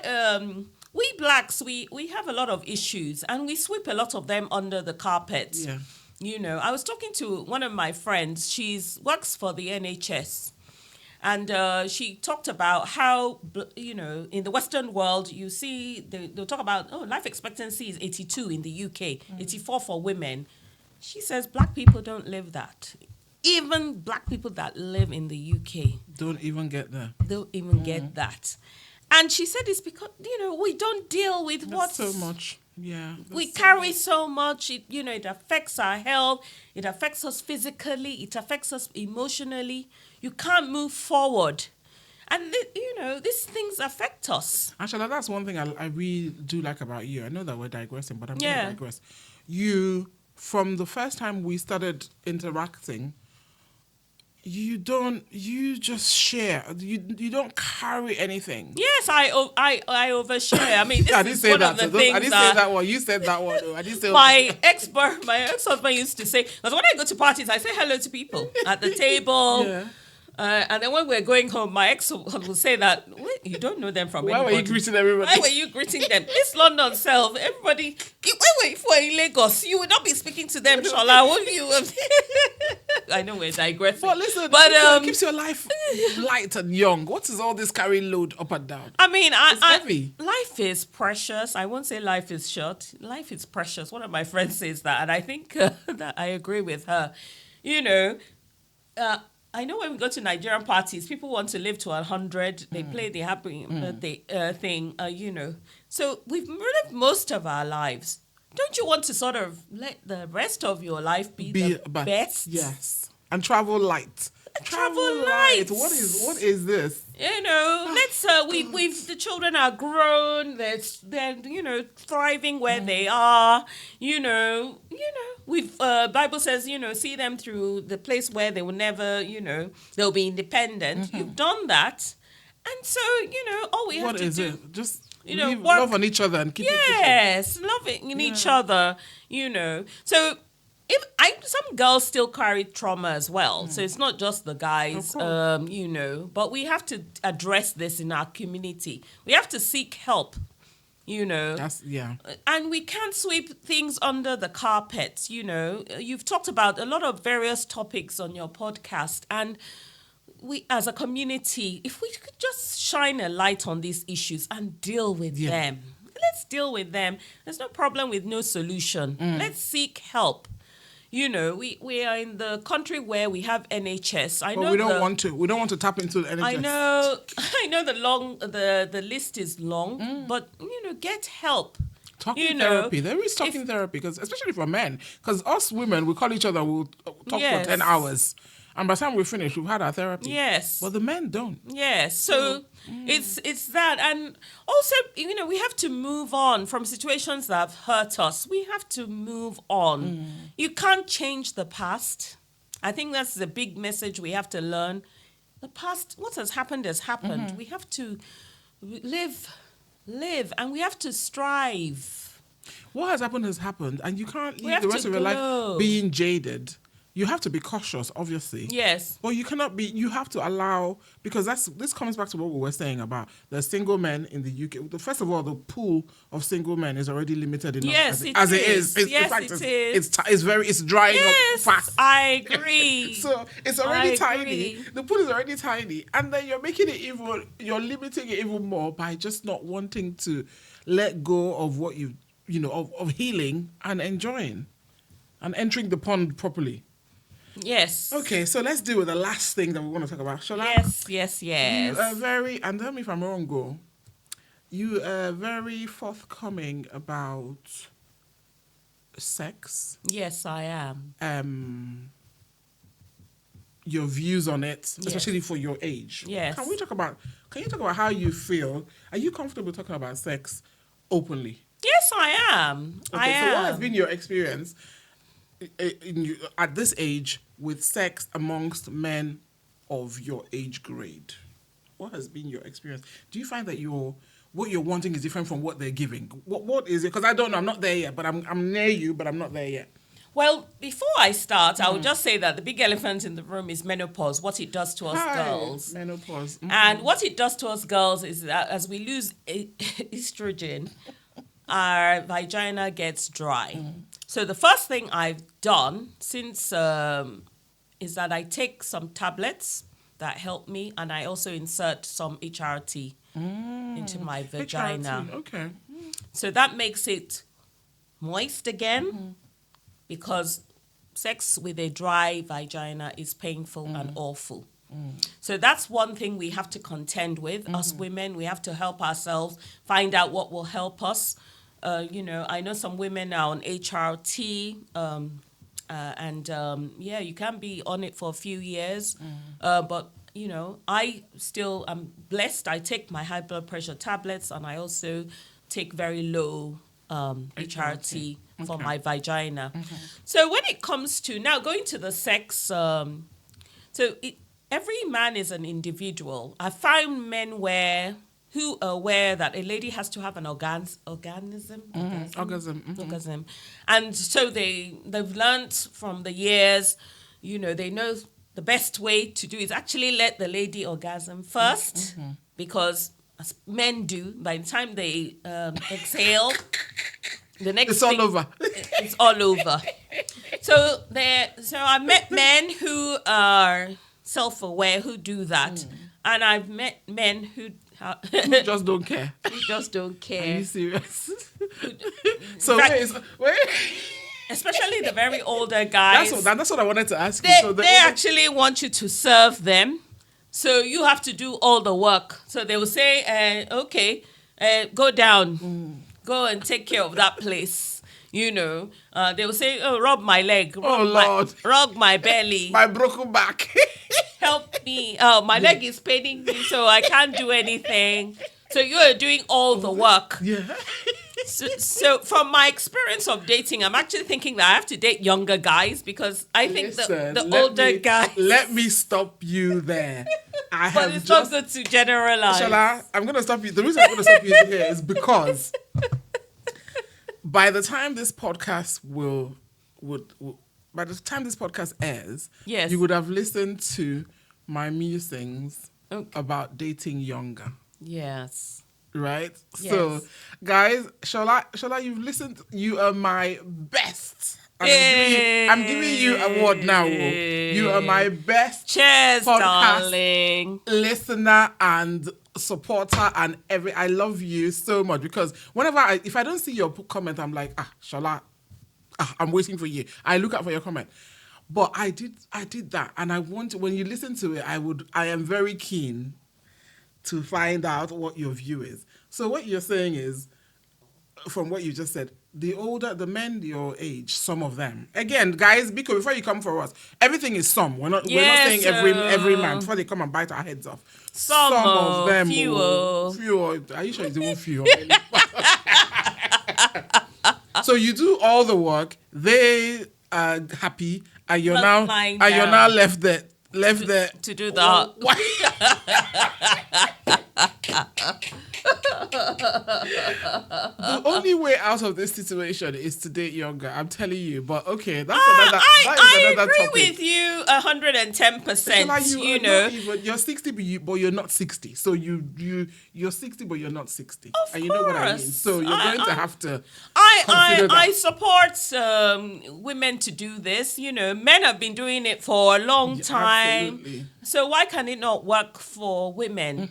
we blacks, we have a lot of issues and we sweep a lot of them under the carpet. Yeah. I was talking to one of my friends. She works for the NHS. And she talked about how, in the Western world, you see, they'll talk about, life expectancy is 82 in the UK, 84 for women. She says black people don't live that. Even black people that live in the UK Don't even get there. don't even get that. And she said it's because, we don't deal with That's so much. Yeah. We carry so much. It affects our health. It affects us physically. It affects us emotionally. You can't move forward. And, these things affect us. Actually, that's one thing I really do like about you. I know that we're digressing, but I'm going Yeah. to digress. You, from the first time we started interacting, you just share. You don't carry anything. Yes, I overshare. I mean, this I didn't is say one that. of the So things I didn't say that one. You said that one. Though. I didn't say my ex-husband used to say, because when I go to parties, I say hello to people at the table. Yeah. And then when we're going home, my ex will say that, wait, you don't know them from Why were anybody. you greeting everybody? Why were you greeting them? It's London self. Everybody, if we're in Lagos, you would not be speaking to them, Shola, would you? I know we're digressing. But listen, but it keeps your life light and young. What is all this carrying load up and down? I mean, It's heavy. life is precious. I won't say life is short. Life is precious. One of my friends says that, and I think that I agree with her. You know, I know when we go to Nigerian parties, people want to live to 100. They play the happy birthday thing, you know. So we've lived most of our lives. Don't you want to sort of let the rest of your life be the best? Yes. And travel light. Travel light. What is this? You know, we've the children are grown. They're thriving where they are. You know. We've Bible says, see them through the place where they will never, they'll be independent. Mm-hmm. You've done that, and so all we have to do. What is it? Just love on each other and keep it pushing. Loving each other. So. Some girls still carry trauma as well, so it's not just the guys, but we have to address this in our community. We have to seek help, and we can't sweep things under the carpet. You've talked about a lot of various topics on your podcast, and we as a community, if we could just shine a light on these issues and deal with them. Let's deal with them. There's no problem with no solution. Let's seek help. We are in the country where we have NHS. But we don't want to. We don't want to tap into the NHS. I know the list is long, but get help. Talking therapy. There is talking therapy, because especially for men, because us women, we call each other, we'll talk for 10 hours. And by the time we finish, we've had our therapy. Yes. But the men don't. Yes. So it's that. And also, we have to move on from situations that have hurt us. We have to move on. You can't change the past. I think that's the big message we have to learn. The past, what has happened has happened. We have to live, and we have to strive. What has happened has happened, and you can't live the rest of your life being jaded. You have to be cautious, obviously. Yes. But you cannot be, you have to allow, because this comes back to what we were saying about the single men in the UK. First of all, the pool of single men is already limited enough. Yes, as it is. It's drying up fast. I agree. So it's already tiny. The pool is already tiny. And then you're limiting it even more by just not wanting to let go of what of healing and enjoying and entering the pond properly. Yes. Okay, so let's deal with the last thing that we want to talk about. Shall I? Yes. You are very, and tell me if I'm wrong, Go. You are very forthcoming about sex. Yes, I am. Your views on it, especially for your age. Yes. Can you talk about how you feel? Are you comfortable talking about sex openly? Yes, I am. Okay, so what has been your experience at this age with sex amongst men of your age grade? What has been your experience? Do you find that what you're wanting is different from what they're giving? What is it? Because I don't know. I'm not there yet, but I'm near you, but I'm not there yet. Well, before I start, I would just say that the big elephant in the room is menopause, what it does to us girls. Menopause. And what it does to us girls is that as we lose estrogen, our vagina gets dry. So the first thing I've done since is that I take some tablets that help me, and I also insert some HRT into my vagina. HRT, okay. So that makes it moist again, because sex with a dry vagina is painful and awful. So that's one thing we have to contend with. Us women, we have to help ourselves, find out what will help us. I know some women are on HRT, you can be on it for a few years. But, I still am blessed. I take my high blood pressure tablets, and I also take very low HRT for my vagina. So when it comes to now going to the sex, every man is an individual. I found men who are aware that a lady has to have an orgasm. And so they've learnt from the years, they know the best way to do is actually let the lady orgasm first, because as men do, by the time they exhale, the next It's all thing, over. it's all over. So I met men who are self-aware, who do that, and I've met men who You just don't care. just don't Are care. you serious? So In fact, wait. especially the very older guys. That's what I wanted to ask you. They, So they actually want you to serve them. So you have to do all the work. So they will say, okay, go down. Go and take care of that place. You know, they will say, oh, rub my leg. Lord. Rub my belly. my broken back. Help me. Oh, my leg is paining me, so I can't do anything. So you're doing all the work. Yeah. So from my experience of dating, I'm actually thinking that I have to date younger guys, because I think the older guys. Let me stop you there. But it's not good to generalize. Shala, I'm going to stop you. The reason I'm going to stop you here is because by the time this podcast by the time this podcast airs, yes, you would have listened to my musings Okay. about dating younger. Yes. Right? Yes. So, guys, Shola, you've listened. You are my best. And I'm giving you award now. You are my best Cheers, podcast darling. listener and supporter, and I love you so much, because if I don't see your comment, I'm like, Shola, I'm waiting for you. I look out for your comment. But I did that, and when you listen to it, I am very keen to find out what your view is. So what you're saying is, from what you just said, the men your age, some of them. Again, guys, because before you come for us, everything is some. We're not saying every man before they come and bite our heads off. Some of them. Few. Are you sure it's even few? So you do all the work. They are happy, and you're now left there to do that. The only way out of this situation is to date younger. I'm telling you. But okay, that's I another agree topic. with you 110%. You're 60, but you're not 60. So you're 60, but you're not 60. Of and you know what I mean. course. So you're going to have to. I support women to do this. You know, men have been doing it for a long time. Absolutely. So why can it not work for women?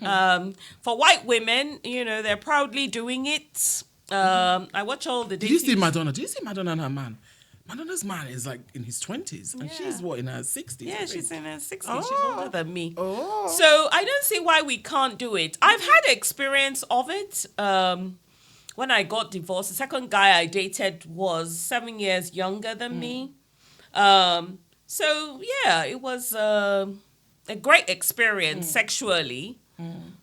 For white women, you know, they're proudly doing it. I watch all the. Did you see Madonna? Do you see Madonna and her man? Madonna's man is like in his 20s, and she's in her 60s. Yeah, she's in her 60s. Oh. She's older than me. Oh. So I don't see why we can't do it. I've had experience of it. When I got divorced, the second guy I dated was 7 years younger than me. So yeah, it was a great experience sexually.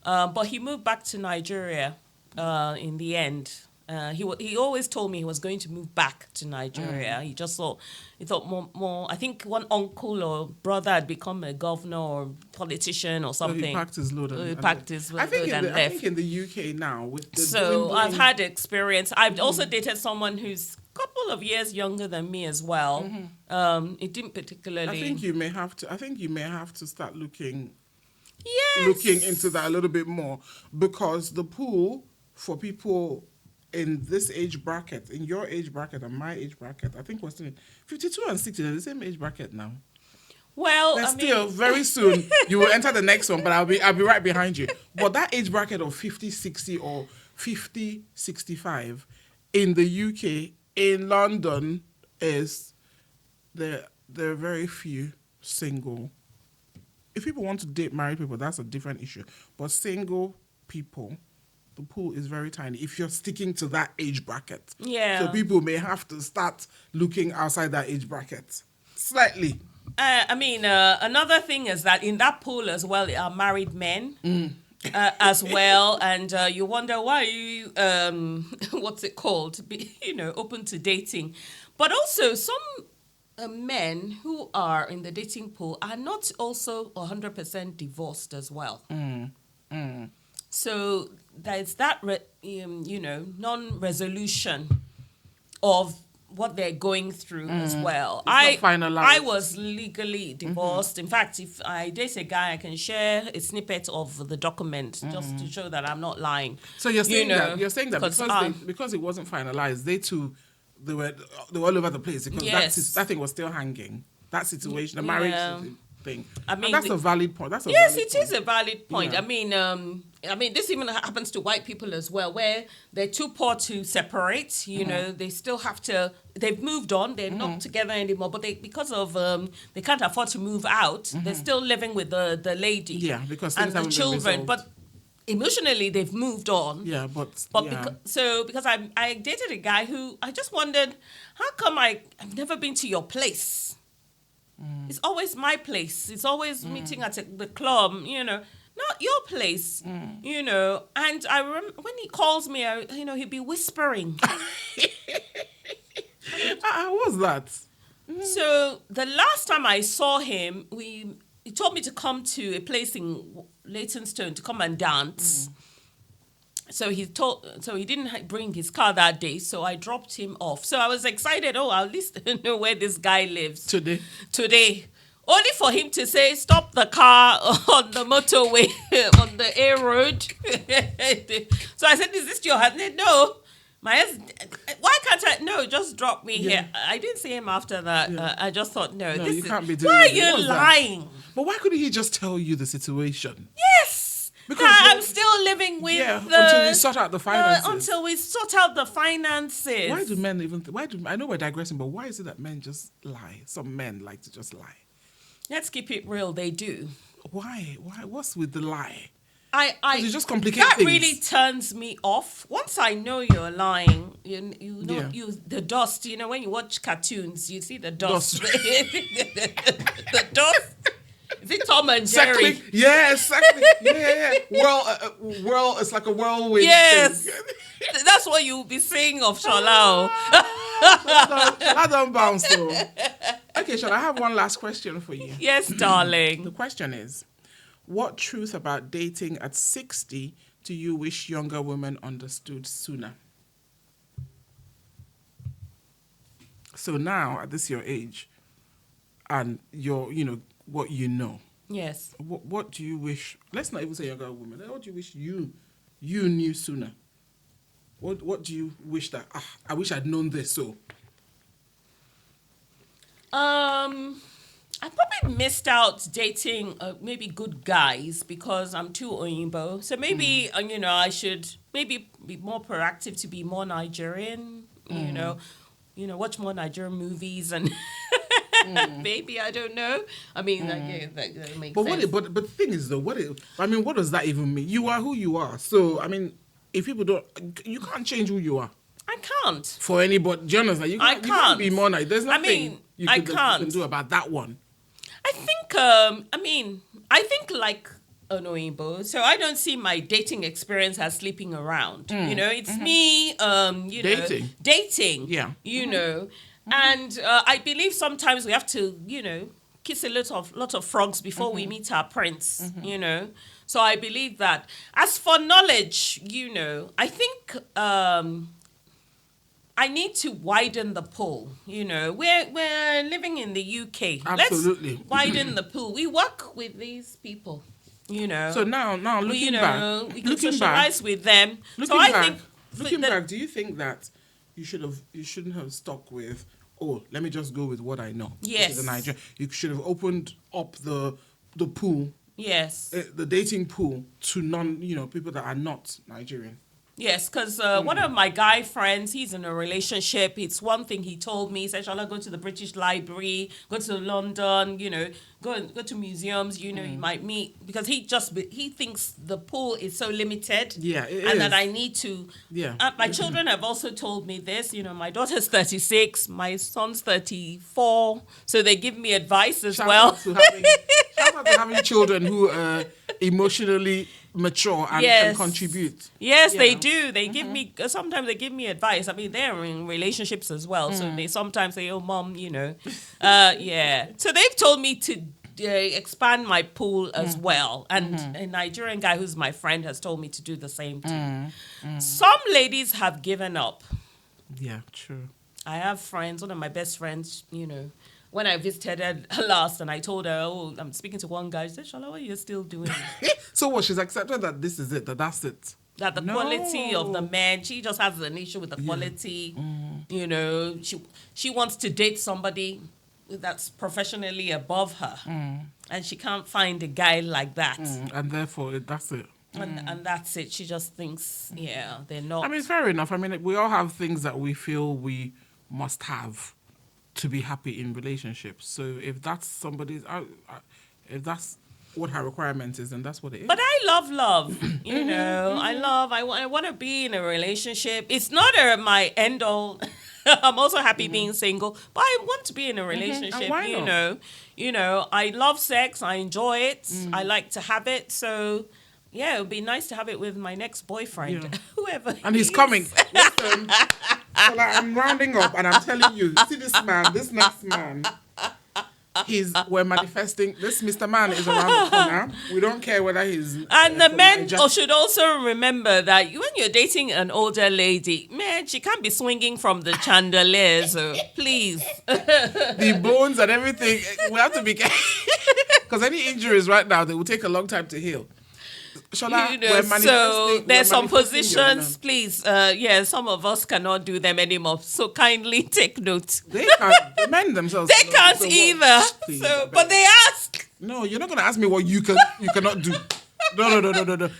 But he moved back to Nigeria in the end. He always told me he was going to move back to Nigeria. He thought more. I think one uncle or brother had become a governor or politician or something. So he packed his load. I think in the UK now with the so I've had experience. I've also dated someone who's a couple of years younger than me as well. It didn't particularly. I think you may have to start looking Yes. into that a little bit more, because the pool for people in this age bracket, in your age bracket and my age bracket, I think we're still 52 and 60, they're the same age bracket now. Well, very soon you will enter the next one, but I'll be right behind you. But that age bracket of 50, 60 or 50, 65 in the UK, in London, is there are very few single. If people want to date married people, that's a different issue. But single people, the pool is very tiny if you're sticking to that age bracket. Yeah. So people may have to start looking outside that age bracket slightly. Another thing is that in that pool as well are married men as well, and you wonder why you what's it called? Open to dating, but also some men who are in the dating pool are not also 100% divorced as well. So there's that non-resolution of what they're going through as well. It's not finalized. I was legally divorced. In fact, if I date a guy, I can share a snippet of the document just to show that I'm not lying. So you're saying know, that because it wasn't finalized, they were all over the place because that thing was still hanging. That situation, the marriage thing. I mean, and that's a valid point. It is a valid point. Yeah. I mean, this even happens to white people as well, where they're too poor to separate. You know, they still have to. They've moved on. They're not together anymore, but because of they can't afford to move out. They're still living with the lady. Yeah, because and the children, but. Emotionally, they've moved on. Yeah, but because I dated a guy who I just wondered, how come I've never been to your place? It's always my place. It's always meeting at the club, you know, not your place, you know. And I remember when he calls me, he'd be whispering. How was that? So the last time I saw him, he told me to come to a place in Leytonstone to come and dance. So he didn't bring his car that day, so I dropped him off. So I was excited. Oh, I'll at least know where this guy lives. Today. Only for him to say, stop the car on the motorway, on the A road. So I said, is this your husband? No. Why can't I? No, just drop me here. I didn't see him after that. Yeah. I just thought, no you can't be doing why are it. you lying? That? But why couldn't he just tell you the situation? Yes. Because I'm still living with until we sort out the finances. Why do men even? I know we're digressing, but why is it that men just lie? Some men like to just lie. Let's keep it real. They do. Why? What's with the lie? You just complicate that things. really turns me off. Once I know you're lying, the dust. You know, when you watch cartoons, you see the dust. The dust. Is it Tom and Jerry? Exactly. Yeah, exactly. Yeah. Well, it's like a whirlwind. Yes. Thing. That's what you'll be saying of Sola. I don't bounce though. Okay, Shola, I have one last question for you. Yes, darling. The question is, what truth about dating at 60 do you wish younger women understood sooner? So now, at this your age, and what you know. Yes. What do you wish? Let's not even say younger women. What do you wish you knew sooner? What do you wish that? I wish I'd known this. So. I probably missed out dating maybe good guys because I'm too Oyinbo. So maybe I should maybe be more proactive to be more Nigerian. Watch more Nigerian movies and maybe I don't know. I mean, that makes sense. But the thing is though, what does that even mean? You are who you are. So I mean, if people don't, you can't change who you are. I can't. For anybody, you can't be more nice. There's nothing you can do about that one. I think like an Oyinbo. So I don't see my dating experience as sleeping around. It's me, dating. Yeah. And I believe sometimes we have to, kiss a lot of frogs before we meet our prince, So I believe that. As for knowledge, I think I need to widen the pool. We're living in the UK. Absolutely. Let's widen the pool. We work with these people. So now looking back, we can socialize with them. Looking back, do you think that you shouldn't have stuck with? Oh, let me just go with what I know. Yes. You should have opened up the pool. Yes. The dating pool to people that are not Nigerian. Yes, because one of my guy friends, he's in a relationship. It's one thing he told me. He said, shall I go to the British Library, go to London, go to museums, you might meet. Because he thinks the pool is so limited. Yeah, it and is. that I need to. Yeah. My children have also told me this. My daughter's 36, my son's 34. So they give me advice as well. Shout out to having children who are emotionally mature and can contribute. Yes, they do. They give me, sometimes they give me advice. I mean, they're in relationships as well. So they sometimes say, oh, mom, yeah. So they've told me to expand my pool as well. And a Nigerian guy who's my friend has told me to do the same thing. Some ladies have given up. Yeah, true. I have friends, one of my best friends, when I visited her last and I told her, oh, I'm speaking to one guy, she said, Shola, what are you still doing? So what? She's accepted that this is it, that's it. That the quality of the man, she just has an issue with the quality. She wants to date somebody that's professionally above her. And she can't find a guy like that. And therefore, that's it. And that's it. She just thinks, they're not. I mean, it's fair enough. I mean, we all have things that we feel we must have to be happy in relationships. So if that's somebody's, if that's what her requirement is, then that's what it is. But I love, I want to be in a relationship. It's not my end all. I'm also happy being single, but I want to be in a relationship. And why not? I love sex. I enjoy it. I like to have it. So, yeah, it would be nice to have it with my next boyfriend, whoever. And he's coming. Listen, so I'm rounding up, and I'm telling you, see this next man. We're manifesting. This Mr. Man is around the corner. We don't care whether he's. And the men should also remember that when you're dating an older lady, man, she can't be swinging from the chandelier. So please, the bones and everything, we have to be careful because any injuries right now, they will take a long time to heal. Shola, so there's some positions, please. Some of us cannot do them anymore. So kindly take note. They can't. The men themselves. They can't either. Please, but they ask. No, you're not going to ask me what you cannot do. No.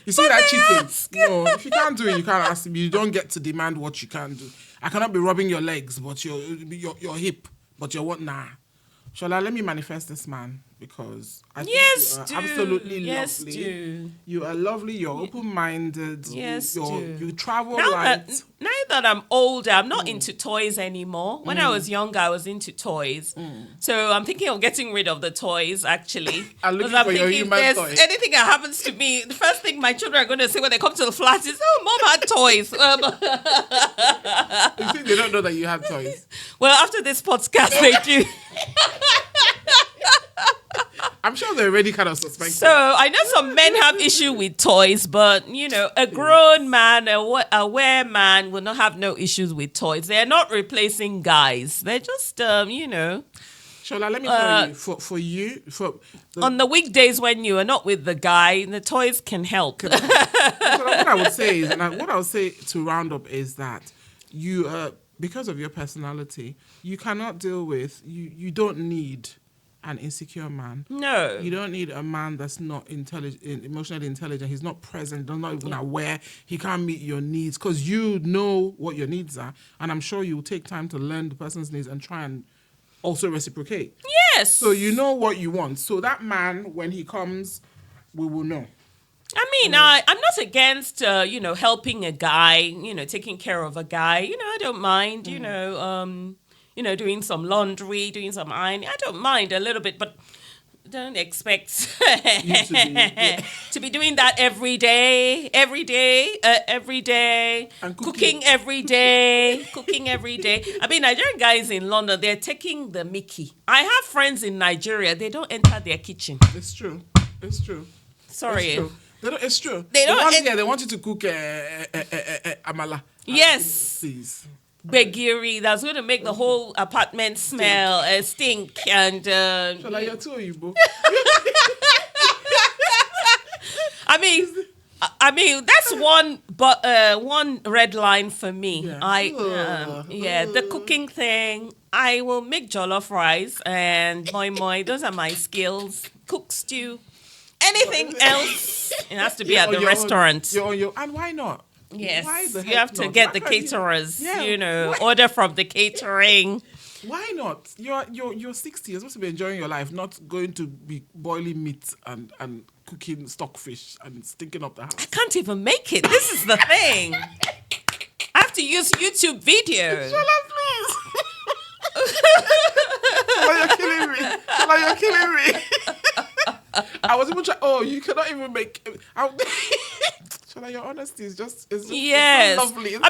You see that cheating? Ask. No, if you can't do it, you can't ask me. You don't get to demand what you can do. I cannot be rubbing your legs, but your hip, but your what? Nah. Shola, let me manifest this man because I think you are absolutely lovely. Do. You are lovely. You're open-minded. Yes, you travel right. Now that I'm older, I'm not into toys anymore. When I was younger, I was into toys. So I'm thinking of getting rid of the toys, actually. I'm looking for your human toy. Anything that happens to me, the first thing my children are going to say when they come to the flat is, oh, Mom had toys. You think they don't know that you have toys? Well, after this podcast, they do. I'm sure they're already kind of suspecting. So I know some men have issue with toys, but a grown man, aware man will not have no issues with toys. They're not replacing guys. They're just, Shola, let me tell you, on the weekdays when you are not with the guy, the toys can help. So what I would say is, what I would say to round up is that you, because of your personality, you cannot deal with, you don't need an insecure man. No. You don't need a man that's not emotionally intelligent. He's not present, not even aware. He can't meet your needs because you know what your needs are. And I'm sure you'll take time to learn the person's needs and try and also reciprocate. Yes. So you know what you want. So that man, when he comes, we will know. I mean, I'm not against, helping a guy, taking care of a guy. I don't mind, doing some laundry, doing some ironing. I don't mind a little bit, but don't expect to be doing that every day. And cooking every day. I mean, Nigerian guys in London, they're taking the mickey. I have friends in Nigeria, they don't enter their kitchen. It's true. Sorry. It's true. They want you to cook amala. Yes. Please. Begiri, that's going to make the whole apartment smell, stink, and... Shola, you're too Igbo. I mean, that's one red line for me. Yeah. The cooking thing. I will make jollof rice and moi. Those are my skills. Cook stew. Anything else, it has to be at the restaurant. And why not? Yes, you have to get the caterers. Order from the catering. Why not? You're 60. You're supposed to be enjoying your life, not going to be boiling meat and cooking stockfish and stinking up the house. I can't even make it. This is the thing. I have to use YouTube videos. Shola, please. Shola, you're killing me. I was even trying. Oh, you cannot even make. Shola, your honesty is just yes. It's so lovely. I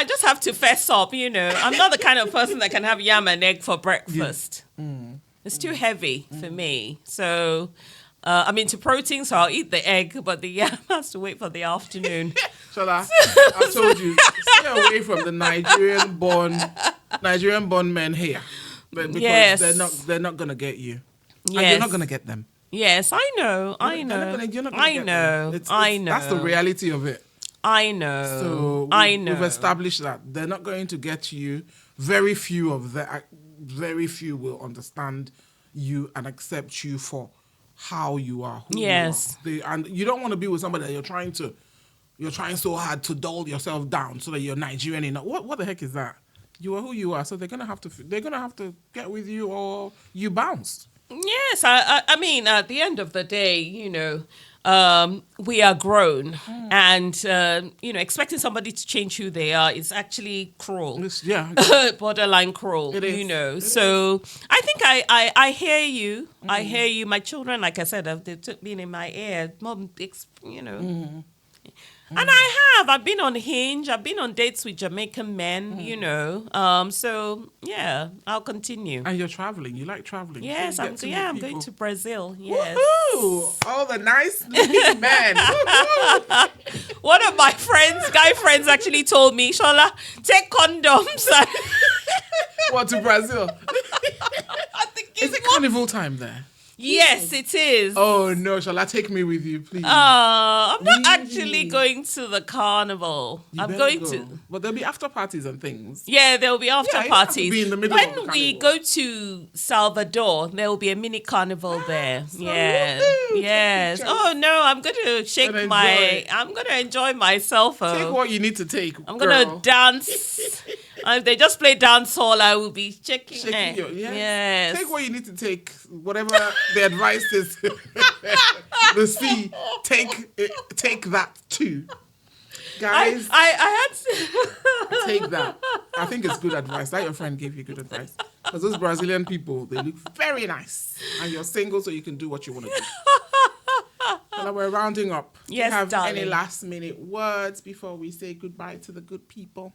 just have to fess up. I'm not the kind of person that can have yam and egg for breakfast. Yeah. It's too heavy for me. So, I'm into protein, so I'll eat the egg, but the yam has to wait for the afternoon. Shola, I told you, stay away from the Nigerian-born men here, because Yes. they're not gonna get you, and Yes. you're not gonna get them. Yes, I know. I You're know. not gonna get I them. know. I know. That's the reality of it. I know. So I know. we've established that they're not going to get you. Very few will understand you and accept you for how you are. Who Yes. you are. And you don't want to be with somebody that you're trying so hard to dull yourself down so that you're Nigerian enough. What the heck is that? You are who you are, so they're gonna have to get with you or you bounce. Yes, I mean, at the end of the day, we are grown, and expecting somebody to change who they are is actually cruel. Borderline cruel. It is. So I think I hear you. I hear you. My children, like I said, they've been in my ear, Mom. And I've been on Hinge. I've been on dates with Jamaican men. So yeah, I'll continue. And you're traveling. You like traveling. Yes, I'm going to Brazil. Yes. Woohoo! All the nice looking men. Woohoo! One of my guy friends, actually told me, Shola, take condoms. What, to Brazil? I think Is it carnival time there? Yes, it is. Oh no, shall I take me with you, please? I'm not actually going to the carnival. I'm going to. But there'll be after parties and things. Yeah, there'll be after parties. Be in the middle when of the we go to Salvador, there will be a mini carnival there. So yes. woohoo, Yes. Oh no, I'm going to I'm going to enjoy myself. Take what you need to take. I'm going to dance. If they just play dance hall, I will be checking. Yes. Take what you need to take. Whatever the advice is, the C. Take that too, guys. I had to take that. I think it's good advice. That your friend gave you good advice. Because those Brazilian people, they look very nice, and you're single, so you can do what you want to do. Well, we're rounding up. Yes, do you have darling. any last minute words before we say goodbye to the good people?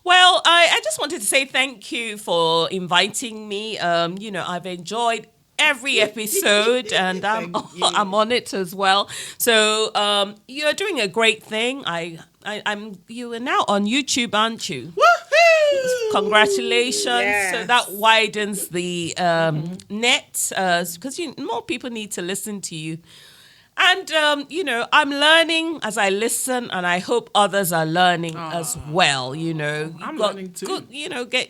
Well, I just wanted to say thank you for inviting me. I've enjoyed every episode, and I'm on it as well. So you're doing a great thing. You are now on YouTube, aren't you? Woohoo! Congratulations! Yes. So that widens the net, because more people need to listen to you. And, I'm learning as I listen, and I hope others are learning as well, I'm learning too. Good,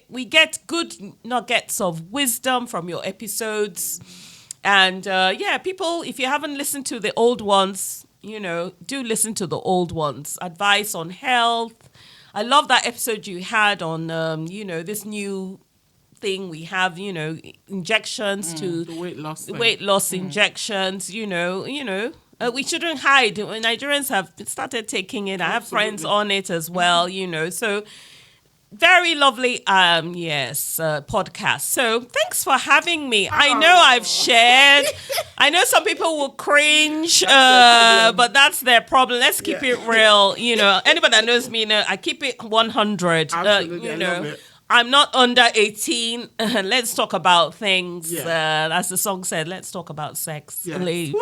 we get good nuggets of wisdom from your episodes. And, people, if you haven't listened to the old ones, do listen to the old ones. Advice on health. I love that episode you had on, this new thing we have, injections to the weight loss injections, we shouldn't hide. Nigerians have started taking it. I have friends on it as well, so very lovely podcast. So thanks for having me. I know I've shared. I know some people will cringe, but that's their problem. Let's keep it real. Anybody that knows me, I keep it 100. Absolutely, I love it. I'm not under 18. Let's talk about things. As the song said, let's talk about sex. Yes. Please.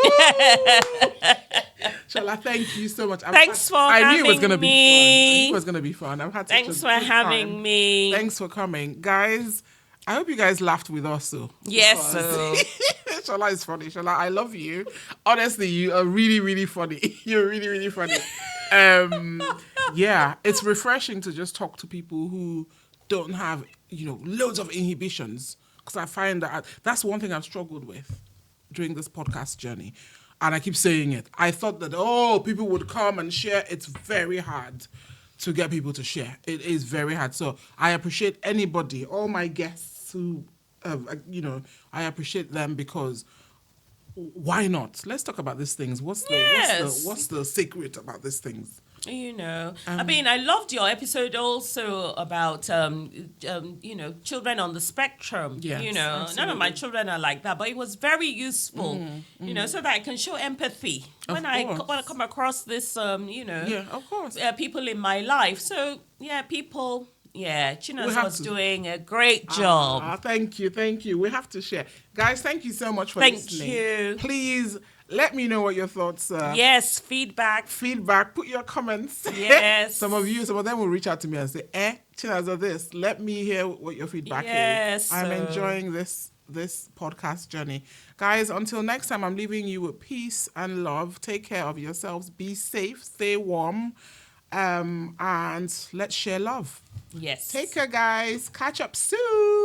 Shola, thank you so much. Thanks for having me. I knew it was going to be fun. I knew it was going to be fun. I've had such Thanks a for good having time. me. Thanks for coming. Guys, I hope you guys laughed with us. Yes. Shola is funny. Shola, I love you. Honestly, you are really, really funny. You're really, really funny. It's refreshing to just talk to people who don't have, loads of inhibitions. Because I find that that's one thing I've struggled with during this podcast journey. And I keep saying it. I thought that, people would come and share. It's very hard to get people to share. It is very hard. So I appreciate anybody, all my guests who, I appreciate them because why not? Let's talk about these things. What's the secret about these things? I loved your episode also about, children on the spectrum. Yes, none of my children are like that, but it was very useful, so that I can show empathy when I come across this, of course. People in my life. So, people... Yeah, Chinos was doing a great job. Thank you. We have to share. Guys, thank you so much for listening. Thank you. Please Let me know what your thoughts are. Yes, feedback. Feedback, put your comments. Yes. Some of them will reach out to me and say, Chinaza this. Let me hear what your feedback Yes. is. I'm enjoying this podcast journey. Guys, until next time, I'm leaving you with peace and love. Take care of yourselves. Be safe. Stay warm. And let's share love. Yes. Take care, guys. Catch up soon.